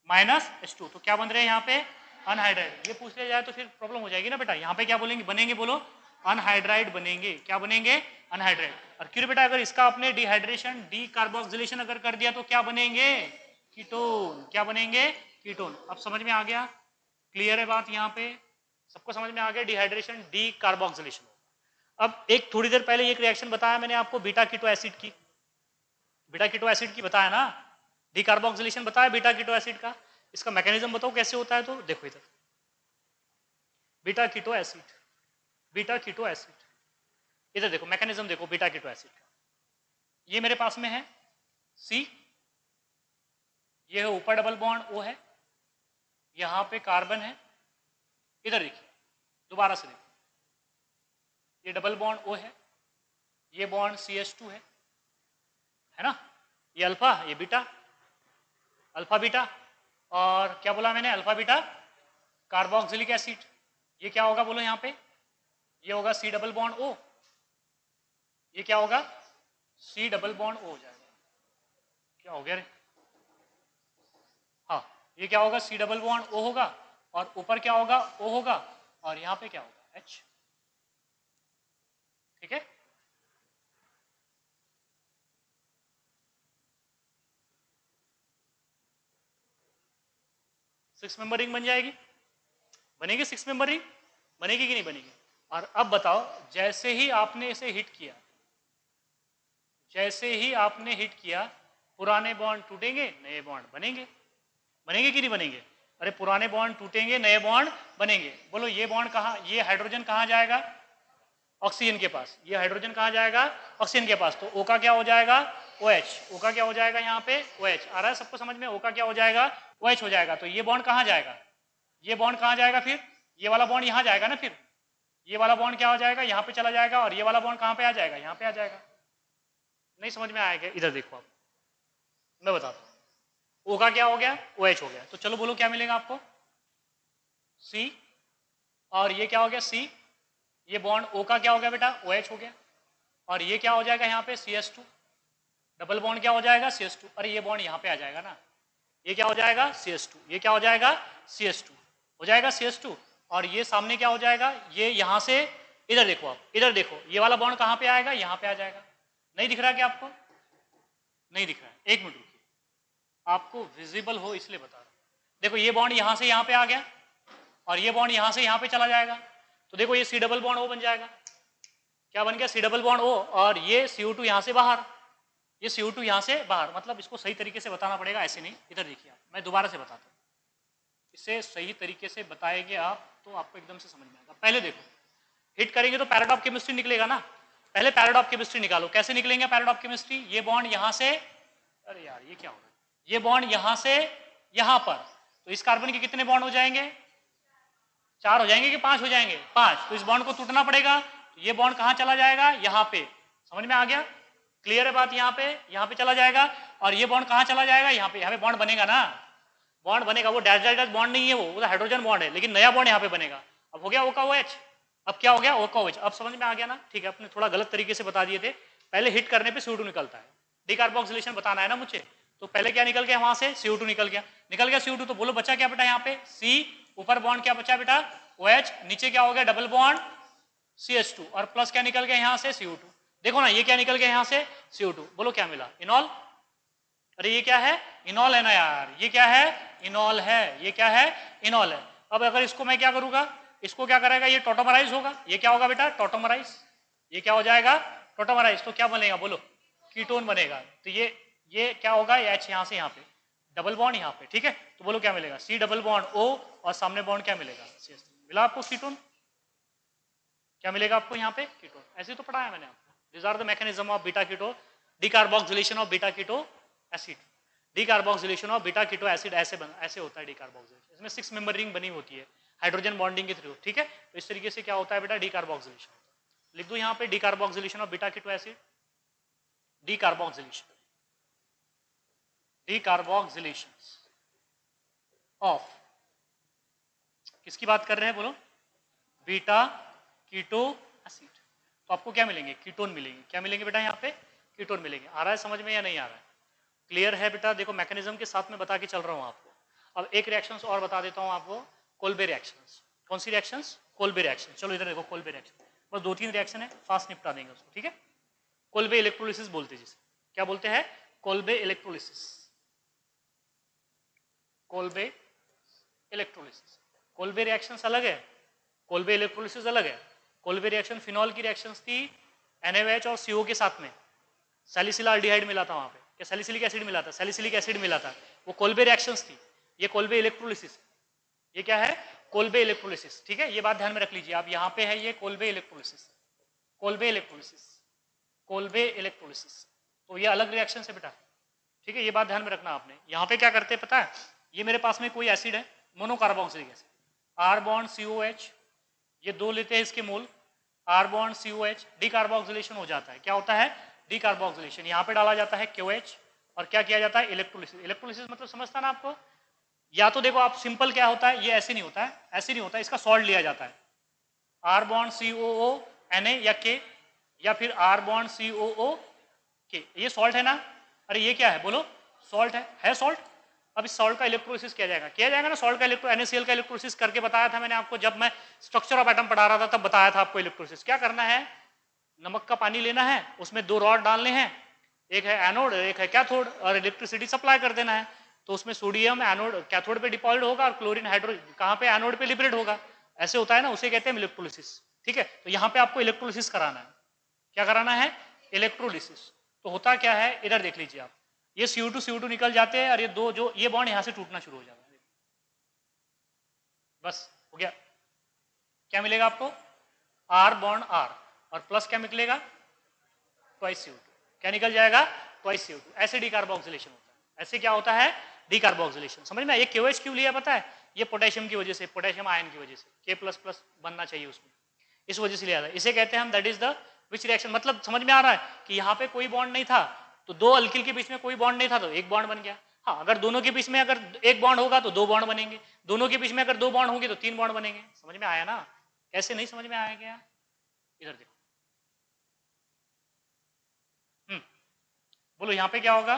-H2 तो क्या बन रहे हैं यहाँ पे? अनहाइड्राइड। ये पूछ लिया जाए तो फिर प्रॉब्लम हो जाएगी ना बेटा। यहाँ पे क्या बोलेंगे? बनेंगे? बोलो। अनहाइड्राइड बनेंगे। क्या बनेंगे? अनहाइड्राइड। और क्यों बेटा? अगर इसका आपने डिहाइड्रेशन, डीकार्बोक्सिलेशन अगर कर दिया तो क्या बनेंगे? कीटोन। क्या बनेंगे? कीटोन। अब समझ में आ गया? क्लियर है बात? यहाँ पे सबको समझ में आ गया? Dehydration, decarboxylation. अब एक थोड़ी देर पहले एक रिएक्शन बताया मैंने आपको बीटा कीटो एसिड की। बीटा कीटो एसिड की बताया ना, डिकार्बोक्सिलेशन बताया बीटा कीटो एसिड का। इसका मैकेनिज्म बताओ कैसे होता है? तो देखो इधर, beta keto acid, beta keto acid. इधर देखो मैकेनिज्म, देखो बीटा कीटो एसिड का। ये मेरे पास में है C, ये है ऊपर डबल बॉन्ड O है, यहां पे कार्बन है। इधर देखिए, दोबारा से देखो, ये डबल बॉन्ड O है, ये बॉन्ड CH2 है ना? ये अल्फा, ये बीटा, अल्फा बीटा। और क्या बोला मैंने? Alpha beta carboxylic acid. ये क्या होगा? बोलो यहाँ पे। ये होगा C डबल बॉन्ड O। ये क्या होगा? C डबल बॉन्ड O हो जाएगा। क्या हो गया रे? हाँ, ये क्या होगा? C डबल बॉन्ड O होगा, और ऊपर क्या होगा? O होगा, और यहाँ पे क्या होगा? H। ठीक है। सिक्स मेंबर रिंग बन जाएगी। बनेगी 6 मेंबर रिंग? बनेगी कि नहीं बनेगी? और अब बताओ, जैसे ही आपने इसे हिट किया, जैसे ही आपने हिट किया, पुराने बॉन्ड टूटेंगे, नए बॉन्ड बनेंगे। बनेंगे कि नहीं बनेंगे? अरे पुराने बॉन्ड टूटेंगे, नए बॉन्ड बनेंगे। बोलो ये बॉन्ड कहाँ, ये हाइड्रोजन कहाँ जाएगा? ऑक्सीजन के पास। ये हाइड्रोजन कहाँ जाएगा? ऑक्सीजन के पास। तो O का क्या हो जाएगा? OH, O का क्या हो जाएगा यहाँ पे OH। आ रहा है सबको समझ में? O का क्या हो जाएगा OH हो जाएगा। तो ये बॉन्ड कहाँ जाएगा, ये बॉन्ड कहाँ जाएगा, फिर ये वाला बॉन्ड यहाँ जाएगा ना, फिर ये वाला बॉन्ड क्या हो जाएगा यहाँ पे चला जाएगा, और ये वाला बॉन्ड कहाँ पे आ जाएगा, यहाँ पे आ जाएगा। नहीं समझ में आएगा? इधर देखो आप, मैं बताता हूँ। O का क्या हो गया OH हो गया। तो चलो बोलो क्या मिलेगा आपको, C, और ये क्या हो गया C, ये बॉन्ड O का क्या हो गया बेटा OH हो गया, और ये क्या हो जाएगा यहाँ पे CS2, डबल बॉन्ड क्या हो जाएगा CS2। अरे ये बॉन्ड यहाँ पे आ जाएगा ना, ये क्या हो जाएगा CS2, ये क्या हो जाएगा CS2 हो जाएगा CS2, और ये सामने क्या हो जाएगा, ये यहाँ से इधर देखो आप, इधर देखो ये वाला बॉन्ड कहाँ पे आएगा, यहाँ पे आ जाएगा। नहीं दिख रहा क्या आपको? नहीं दिख रहा है, एक मिनट रुकिए, आपको विजिबल हो इसलिए बता रहा हूँ। देखो ये बॉन्ड यहाँ से यहाँ पे आ गया, और ये बॉन्ड यहाँ से यहाँ पे चला जाएगा, तो देखो ये C डबल बॉन्ड O बन जाएगा। क्या बन गया? C डबल बॉन्ड O, और ये CO2 यहाँ से बाहर, ये CO2 यहाँ से बाहर। मतलब इसको सही तरीके से बताना पड़ेगा, ऐसे नहीं। इधर देखिए आप, मैं दोबारा से बताता हूँ, इसे सही तरीके से बताएंगे आप तो आपको एकदम से समझ में आएगा। पहले देखो, हिट करेंगे तो पैराडॉक केमिस्ट्री निकलेगा ना, पहले पैराडॉक केमिस्ट्री निकालो। कैसे निकलेंगे पैराडॉक केमिस्ट्री? ये बॉन्ड यहाँ से, अरे यार ये क्या हो रहा है, ये बॉन्ड यहाँ से यहाँ पर, तो इस कार्बन के कितने बॉन्ड हो जाएंगे? 4 हो जाएंगे कि 5 हो जाएंगे? 5। तो इस बॉन्ड को टूटना पड़ेगा, तो ये बॉन्ड कहाँ चला जाएगा? यहाँ पे। समझ में आ गया? क्लियर है बात? यहाँ पे चला जाएगा, और ये बॉन्ड कहाँ चला जाएगा? यहाँ पे बॉन्ड बनेगा ना, बॉन्ड बनेगा। वो डैश डैश डैश बॉन्ड नहीं है, वो तो हाइड्रोजन बॉन्ड है, लेकिन नया बॉन्ड यहाँ पे बनेगा। अब हो गया O का OH, अब क्या हो गया O का OH। अब समझ में आ गया ना? ठीक है, अपने थोड़ा गलत तरीके से बता दिए थे। पहले हिट करने पे CO2 निकलता है, डिकार्बोक्सिलेशन बताना है ना मुझे, तो पहले क्या निकल गया वहां से? CO2 निकल गया CO2। तो बोलो बचा क्या बेटा यहाँ पे? C, ऊपर बॉन्ड क्या बचा बेटा? OH, नीचे क्या हो गया? डबल बॉन्ड CH2, और प्लस क्या निकल गया यहाँ से? CO2। देखो ना, ये क्या निकल गया यहाँ से? CO2। बोलो क्या मिला? इनॉल। अरे ये क्या है? इनॉल है ना यार, ये क्या है? इनॉल है। ये क्या है? इनॉल है। अब अगर इसको मैं क्या करूंगा, इसको क्या करेगा? ये टोटोमराइज होगा। ये क्या होगा बेटा? टोटोमराइज। ये क्या हो जाएगा? टोटोमराइज। तो क्या बनेगा बोलो? कीटोन बनेगा। तो ये क्या होगा? H यहाँ से यहाँ पे, डबल बॉन्ड यहाँ पे, ठीक है। तो बोलो क्या मिलेगा? C डबल बॉन्ड O, और सामने बॉन्ड क्या मिलेगा? CH3। मिला आपको कीटोन? क्या मिलेगा आपको यहाँ पे? कीटोन। ऐसे तो पढ़ाया मैंने आपको। This are the mechanism of beta keto, decarboxylation of beta keto acid. Decarboxylation of beta keto acid ऐसे होता है डिकार्बोक्सिलेशन। इसमें 6 मेंबर रिंग बनी होती है हाइड्रोजन बॉन्डिंग के थ्रू, ठीक है। तो इस तरीके से क्या होता है बेटा? डिकार्बोक्सिलेशन। लिख दो यहाँ पे decarboxylation of beta keto acid, decarboxylation, decarboxylation of, किसकी बात कर रहे हैं बोलो? Beta keto acid. तो आपको क्या मिलेंगे? कीटोन मिलेंगे। क्या मिलेंगे बेटा यहाँ पे? कीटोन मिलेंगे। आ रहा है समझ में या नहीं आ रहा है? क्लियर है बेटा? देखो मैकेनिज्म के साथ में बता के चल रहा हूँ आपको। अब एक रिएक्शंस और बता देता हूँ आपको, कोल्बे रिएक्शंस। कौन सी रिएक्शंस? Kolbe reaction. चलो इधर देखो, कोल्बे रिएक्शन, बस 2-3 रिएक्शन है, फास्ट निपटा देंगे उसको, ठीक है। कोल्बे इलेक्ट्रोलिसिस बोलते हैं जिसे। क्या बोलते हैं? Kolbe electrolysis. Kolbe electrolysis. Kolbe reactions अलग है, कोल्बे इलेक्ट्रोलिसिस अलग है। कोल्बे रिएक्शन फिनॉल की रिएक्शंस थी, NaOH और CO के साथ में सैलिसिल एल्डिहाइड मिला था वहां पे, क्या सैलिसिलिक एसिड मिला था? सैलिसिलिक एसिड मिला था, वो कोल्बे रिएक्शंस थी। ये कोल्बे इलेक्ट्रोलिसिस, ये क्या है? कोल्बे इलेक्ट्रोलिसिस, ठीक है। ये बात ध्यान में रख लीजिए आप, यहाँ पे है ये Kolbe electrolysis, Kolbe electrolysis, Kolbe electrolysis. तो ये अलग रिएक्शन है बेटा, ठीक है। ये बात ध्यान में रखना आपने। यहाँ पे क्या करते हैं पता है? ये मेरे पास में कोई एसिड है, monocarboxylic acid, R bond COH, ये 2 लेते हैं इसके मोल, R बॉन्ड COH, डिकार्बोक्सिलेशन हो जाता है। क्या होता है? डिकार्बोक्सिलेशन। यहाँ पे डाला जाता है KOH, और क्या किया जाता है? इलेक्ट्रोलिसिस। इलेक्ट्रोलिसिस मतलब समझता ना आपको? या तो देखो आप, सिंपल क्या होता है, ये ऐसे नहीं होता है, ऐसे नहीं होता है, इसका सॉल्ट लिया जाता है, R बॉन्ड COO Na या K, या फिर R बॉन्ड COO K, ये सॉल्ट है ना। अरे ये क्या है बोलो? सॉल्ट है सॉल्ट। अब इस सॉल्ट का इलेक्ट्रोलिसिस किया जाएगा ना। सॉल्ट का NaCl का इलेक्ट्रोलिसिस करके बताया था मैंने आपको, जब मैं स्ट्रक्चर ऑफ एटम पढ़ा रहा था तब बताया था आपको इलेक्ट्रोलिसिस क्या करना है। नमक का पानी लेना है, उसमें 2 रॉड डालने हैं, एक है एनोड एक है कैथोड, और इलेक्ट्रिसिटी सप्लाई कर देना है। तो उसमें सोडियम एनोड कैथोड पे डिपॉजिट होगा, और क्लोरीन हाइड्रोजन कहाँ पे? एनोड पे लिबरेट होगा। ऐसे होता है ना, उसे कहते हैं इलेक्ट्रोलिसिस, ठीक है। तो यहाँ पे आपको इलेक्ट्रोलिसिस कराना है। क्या कराना है? इलेक्ट्रोलिसिस। तो होता क्या है, इधर देख लीजिए आप, ये CO2 निकल जाते हैं, और ये दो जो ये बॉन्ड यहाँ से टूटना शुरू हो जाता है। बस हो गया। क्या मिलेगा आपको? R बॉन्ड R, और प्लस क्या निकलेगा? Twice CO2। क्या निकल जाएगा? ट्वाइस CO2, ऐसे डिकार्बोक्सिलेशन होता है। ऐसे क्या होता है? डिकार्बोक्सिलेशन। समझ में? ये KOH क्यों लिया पता है? ये पोटेशियम की वजह से, पोटेशियम आयन की वजह से, K++ बनना चाहिए उसमें, इस वजह से लिया था। इसे कहते हैं हम that is the which reaction. मतलब समझ में आ रहा है कि यहाँ पे कोई बॉन्ड नहीं था, तो दो अल्किल के बीच में कोई बॉन्ड नहीं था तो एक बॉन्ड बन गया। हाँ, अगर दोनों के बीच में अगर एक बॉन्ड होगा तो दो बॉन्ड बनेंगे, दोनों के बीच में अगर दो बॉन्ड होंगे तो तीन बॉन्ड बनेंगे। समझ में आया ना? कैसे नहीं समझ में आया क्या? इधर देखो, बोलो यहाँ पे क्या होगा?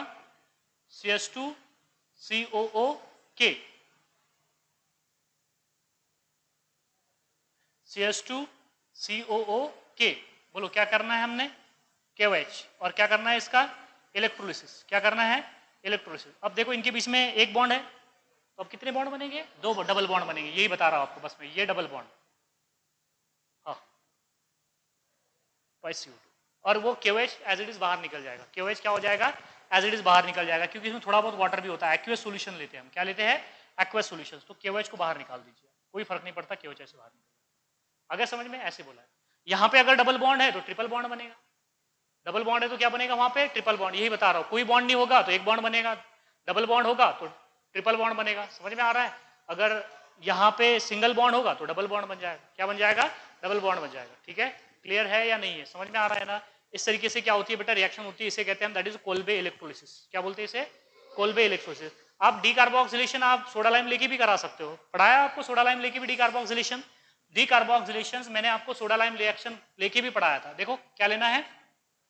CH2COOK, CH2COOK। बोलो क्या करना है हमने? KOH। और क्या करना है इसका? इलेक्ट्रोलिसिस। क्या करना है? इलेक्ट्रोलिसिस। अब देखो इनके बीच में एक बॉन्ड है, तो अब कितने बॉन्ड बनेंगे? दो डबल बॉन्ड बनेंगे। यही बता रहा हूं आपको बस में, ये डबल बॉन्ड, हाँ, ट्वाइस CO2। और वो KOH एज इट इज बाहर निकल जाएगा। KOH क्या हो जाएगा? एज इट इज बाहर निकल जाएगा, क्योंकि इसमें थोड़ा बहुत वाटर भी होता है। एक्वस सोल्यूशन लेते हैं हम। क्या लेते हैं? Aqueous solution. तो KOH को बाहर निकाल दीजिए, कोई फर्क नहीं पड़ता, KOH ऐसे बाहर निकल। अगर समझ में? ऐसे बोला है। यहाँ पे अगर डबल बॉन्ड है तो ट्रिपल बॉन्ड बनेगा। डबल बॉन्ड है तो क्या बनेगा वहां पे? Triple bond. यही बता रहा हूँ, कोई बॉन्ड नहीं होगा तो एक बॉन्ड बनेगा, डबल बॉन्ड होगा तो ट्रिपल बॉन्ड बनेगा। समझ में आ रहा है? अगर यहाँ पे सिंगल बॉन्ड होगा तो डबल बॉन्ड बन जाएगा। क्या बन जाएगा? डबल बॉन्ड बन जाएगा। ठीक है, क्लियर है या नहीं है? समझ में आ रहा है ना? इस तरीके से क्या होती है बेटा? रिएक्शन होती है, इसे कहते हैं दैट इज कोल्बे इलेक्ट्रोलिसिस। क्या बोलते हैं इसे? Kolbe electrolysis. आप डिकार्बोक्सिलेशन आप सोडा लाइम लेके भी करा सकते हो, पढ़ाया आपको सोडा लाइम लेके भी डिकार्बोक्सिलेशन। डिकार्बोक्सिलेशन मैंने आपको सोडा लाइम रिएक्शन लेके भी पढ़ाया था। देखो क्या लेना है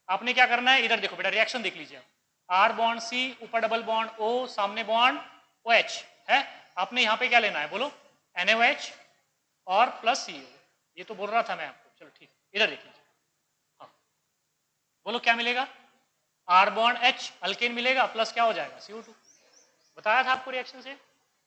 आपने, क्या करना है, इधर देखो बेटा, रिएक्शन देख लीजिए। R बॉन्ड C, ऊपर डबल बॉन्ड O, सामने बॉन्ड OH है। आपने यहाँ पे क्या लेना है बोलो? NaOH और प्लस CO। ये तो बोल रहा था मैं आपको। चलो ठीक, इधर देख लीजिए। हाँ, बोलो क्या मिलेगा? R बॉन्ड H, अल्केन मिलेगा, प्लस क्या हो जाएगा? CO2। बताया था आपको रिएक्शन से।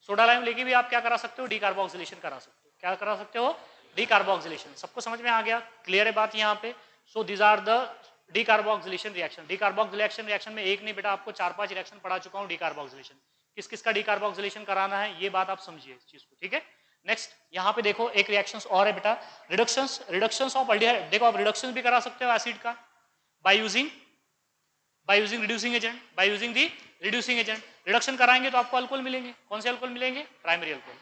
सोडा लाइम लेके भी आप क्या करा सकते हो? डिकार्बोक्सिलेशन करा सकते हो। क्या करा सकते हो? डिकार्बोक्सिलेशन। सबको समझ में आ गया? क्लियर है बात यहाँ पे? So these are the decarboxylation reaction. Decarboxylation reaction में एक नहीं बेटा, आपको 4-5 रिएक्शन पढ़ा चुका हूँ डिकार्बोक्सिलेशन। किस किस का डिकार्बोक्सिलेशन कराना है, ये बात आप समझिए इस चीज को। ठीक है, नेक्स्ट यहाँ पे देखो एक रिएक्शंस और है बेटा, रिडक्शंस ऑफ अल्डिहाइड। देखो आप रिडक्शन भी करा सकते हो एसिड का by using reducing agent, by using the reducing agent. Reduction कराएंगे तो आपको अल्कोहल मिलेंगे। कौन से अल्कोहल मिलेंगे? प्राइमरी अल्कोहल,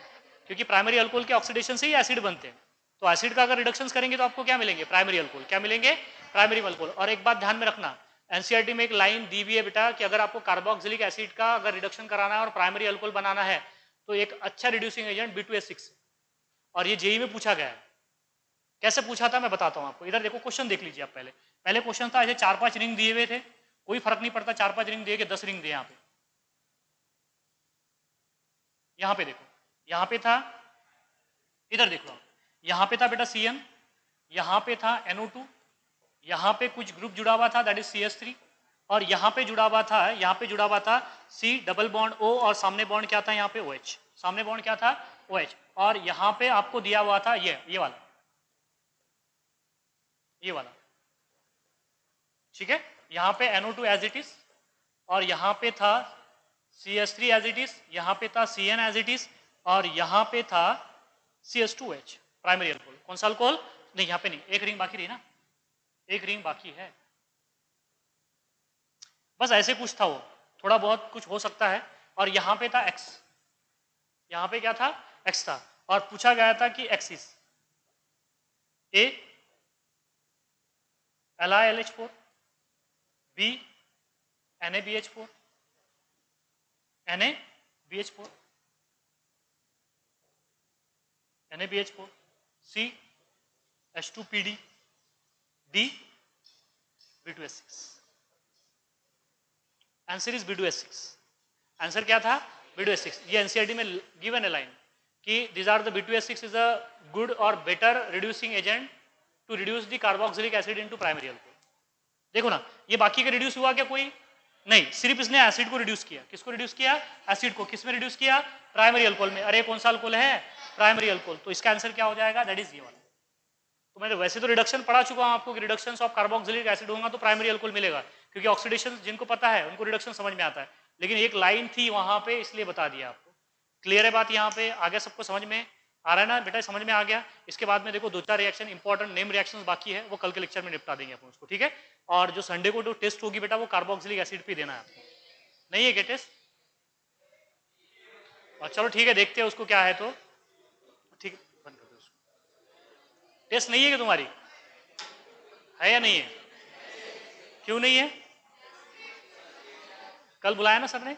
क्योंकि प्राइमरी अल्कोहल के ऑक्सीडेशन से ही एसिड बनते हैं। तो एसिड का अगर रिडक्शन करेंगे तो आपको क्या मिलेंगे? Primary alcohol. क्या मिलेंगे? Primary alcohol. और एक बात ध्यान में रखना, एनसीईआरटी में एक लाइन दी हुई है बेटा कि अगर आपको कार्बोक्सिलिक एसिड का अगर रिडक्शन कराना है और प्राइमरी अल्कोहल बनाना है तो एक अच्छा रिड्यूसिंग एजेंट B2H6। और ये जेई में पूछा गया है। कैसे पूछा था मैं बताता हूं आपको। इधर देखो क्वेश्चन देख लीजिए आप। पहले क्वेश्चन था ऐसे 4-5 रिंग दिए हुए थे, कोई फर्क नहीं पड़ता 4-5 रिंग दिए कि 10 रिंग दिए। यहाँ पे देखो, यहाँ पे था, इधर देखो, यहाँ पे था बेटा CN, यहाँ पे था NO2, यहाँ पे कुछ ग्रुप जुड़ा हुआ था दैट इज CH3, और यहाँ पे जुड़ा हुआ था, यहाँ पे जुड़ा हुआ था C डबल बॉन्ड O, और सामने बॉन्ड क्या था? यहाँ पे OH। सामने बॉन्ड क्या था? OH। और यहाँ पे आपको दिया हुआ था ये वाला, ठीक है। यहाँ पे NO2 एज इट इज, और यहाँ पे था CH3 एज इट इज, यहाँ पे था CN एज इट इज, और यहाँ पे था CH2H प्राइमरी अल्कोहल। कौन सा अल्कोहल? नहीं यहाँ पे नहीं, एक रिंग बाकी रही ना, एक रिंग बाकी है। बस ऐसे कुछ था वो, थोड़ा बहुत कुछ हो सकता है। और यहाँ पे था X, यहाँ पे क्या था? X था। और पूछा गया था कि axis A LiLH4, B NaBH4, NaBH4, NaBH4, C H2PD, D B2H6। Answer is B2H6। Answer क्या था? B2H6। ये एनसीईआरटी में गिवन है लाइन कि this are the B2H6 is a good और better reducing agent to reduce the carboxylic acid into primary alcohol. देखो ना, ये बाकी का रिड्यूस हुआ क्या? कोई नहीं, सिर्फ इसने एसिड को रिड्यूस किया। किसको रिड्यूस किया? एसिड को। किस में रिड्यूस किया? प्राइमरी अल्कोहल में। अरे कौन सा अल्कोहल है? Primary alcohol. तो इसका आंसर क्या हो जाएगा? दैट इज ये वाला। तो मैंने वैसे तो रिडक्शन पढ़ा चुका हूं आपको कि रिडक्शन ऑफ कार्बोक्सिलिक एसिड होगा तो प्राइमरी अल्कोहल मिलेगा, क्योंकि ऑक्सीडेशन जिनको पता है उनको रिडक्शन समझ में आता है। लेकिन एक लाइन थी वहां पे, इसलिए बता दिया आपको। क्लियर है बात यहाँ पे? आगे सबको समझ में? आ रहा है ना बेटा, समझ में आ गया। इसके बाद में देखो 2-4 रिएक्शन इंपॉर्टेंट नेम रिएक्शंस बाकी है, वो कल के लेक्चर में निपटा देंगे अपन उसको, ठीक है। और जो संडे को जो टेस्ट होगी बेटा वो कार्बोक्सिलिक एसिड पे देना है आपको, नहीं है क्या टेस्ट? और चलो ठीक है, देखते हैं उसको क्या है तो, ठीक है बंद कर दो उसको। टेस्ट नहीं है क्या तुम्हारी, है या नहीं है? क्यों नहीं है? कल बुलाया ना सर ने?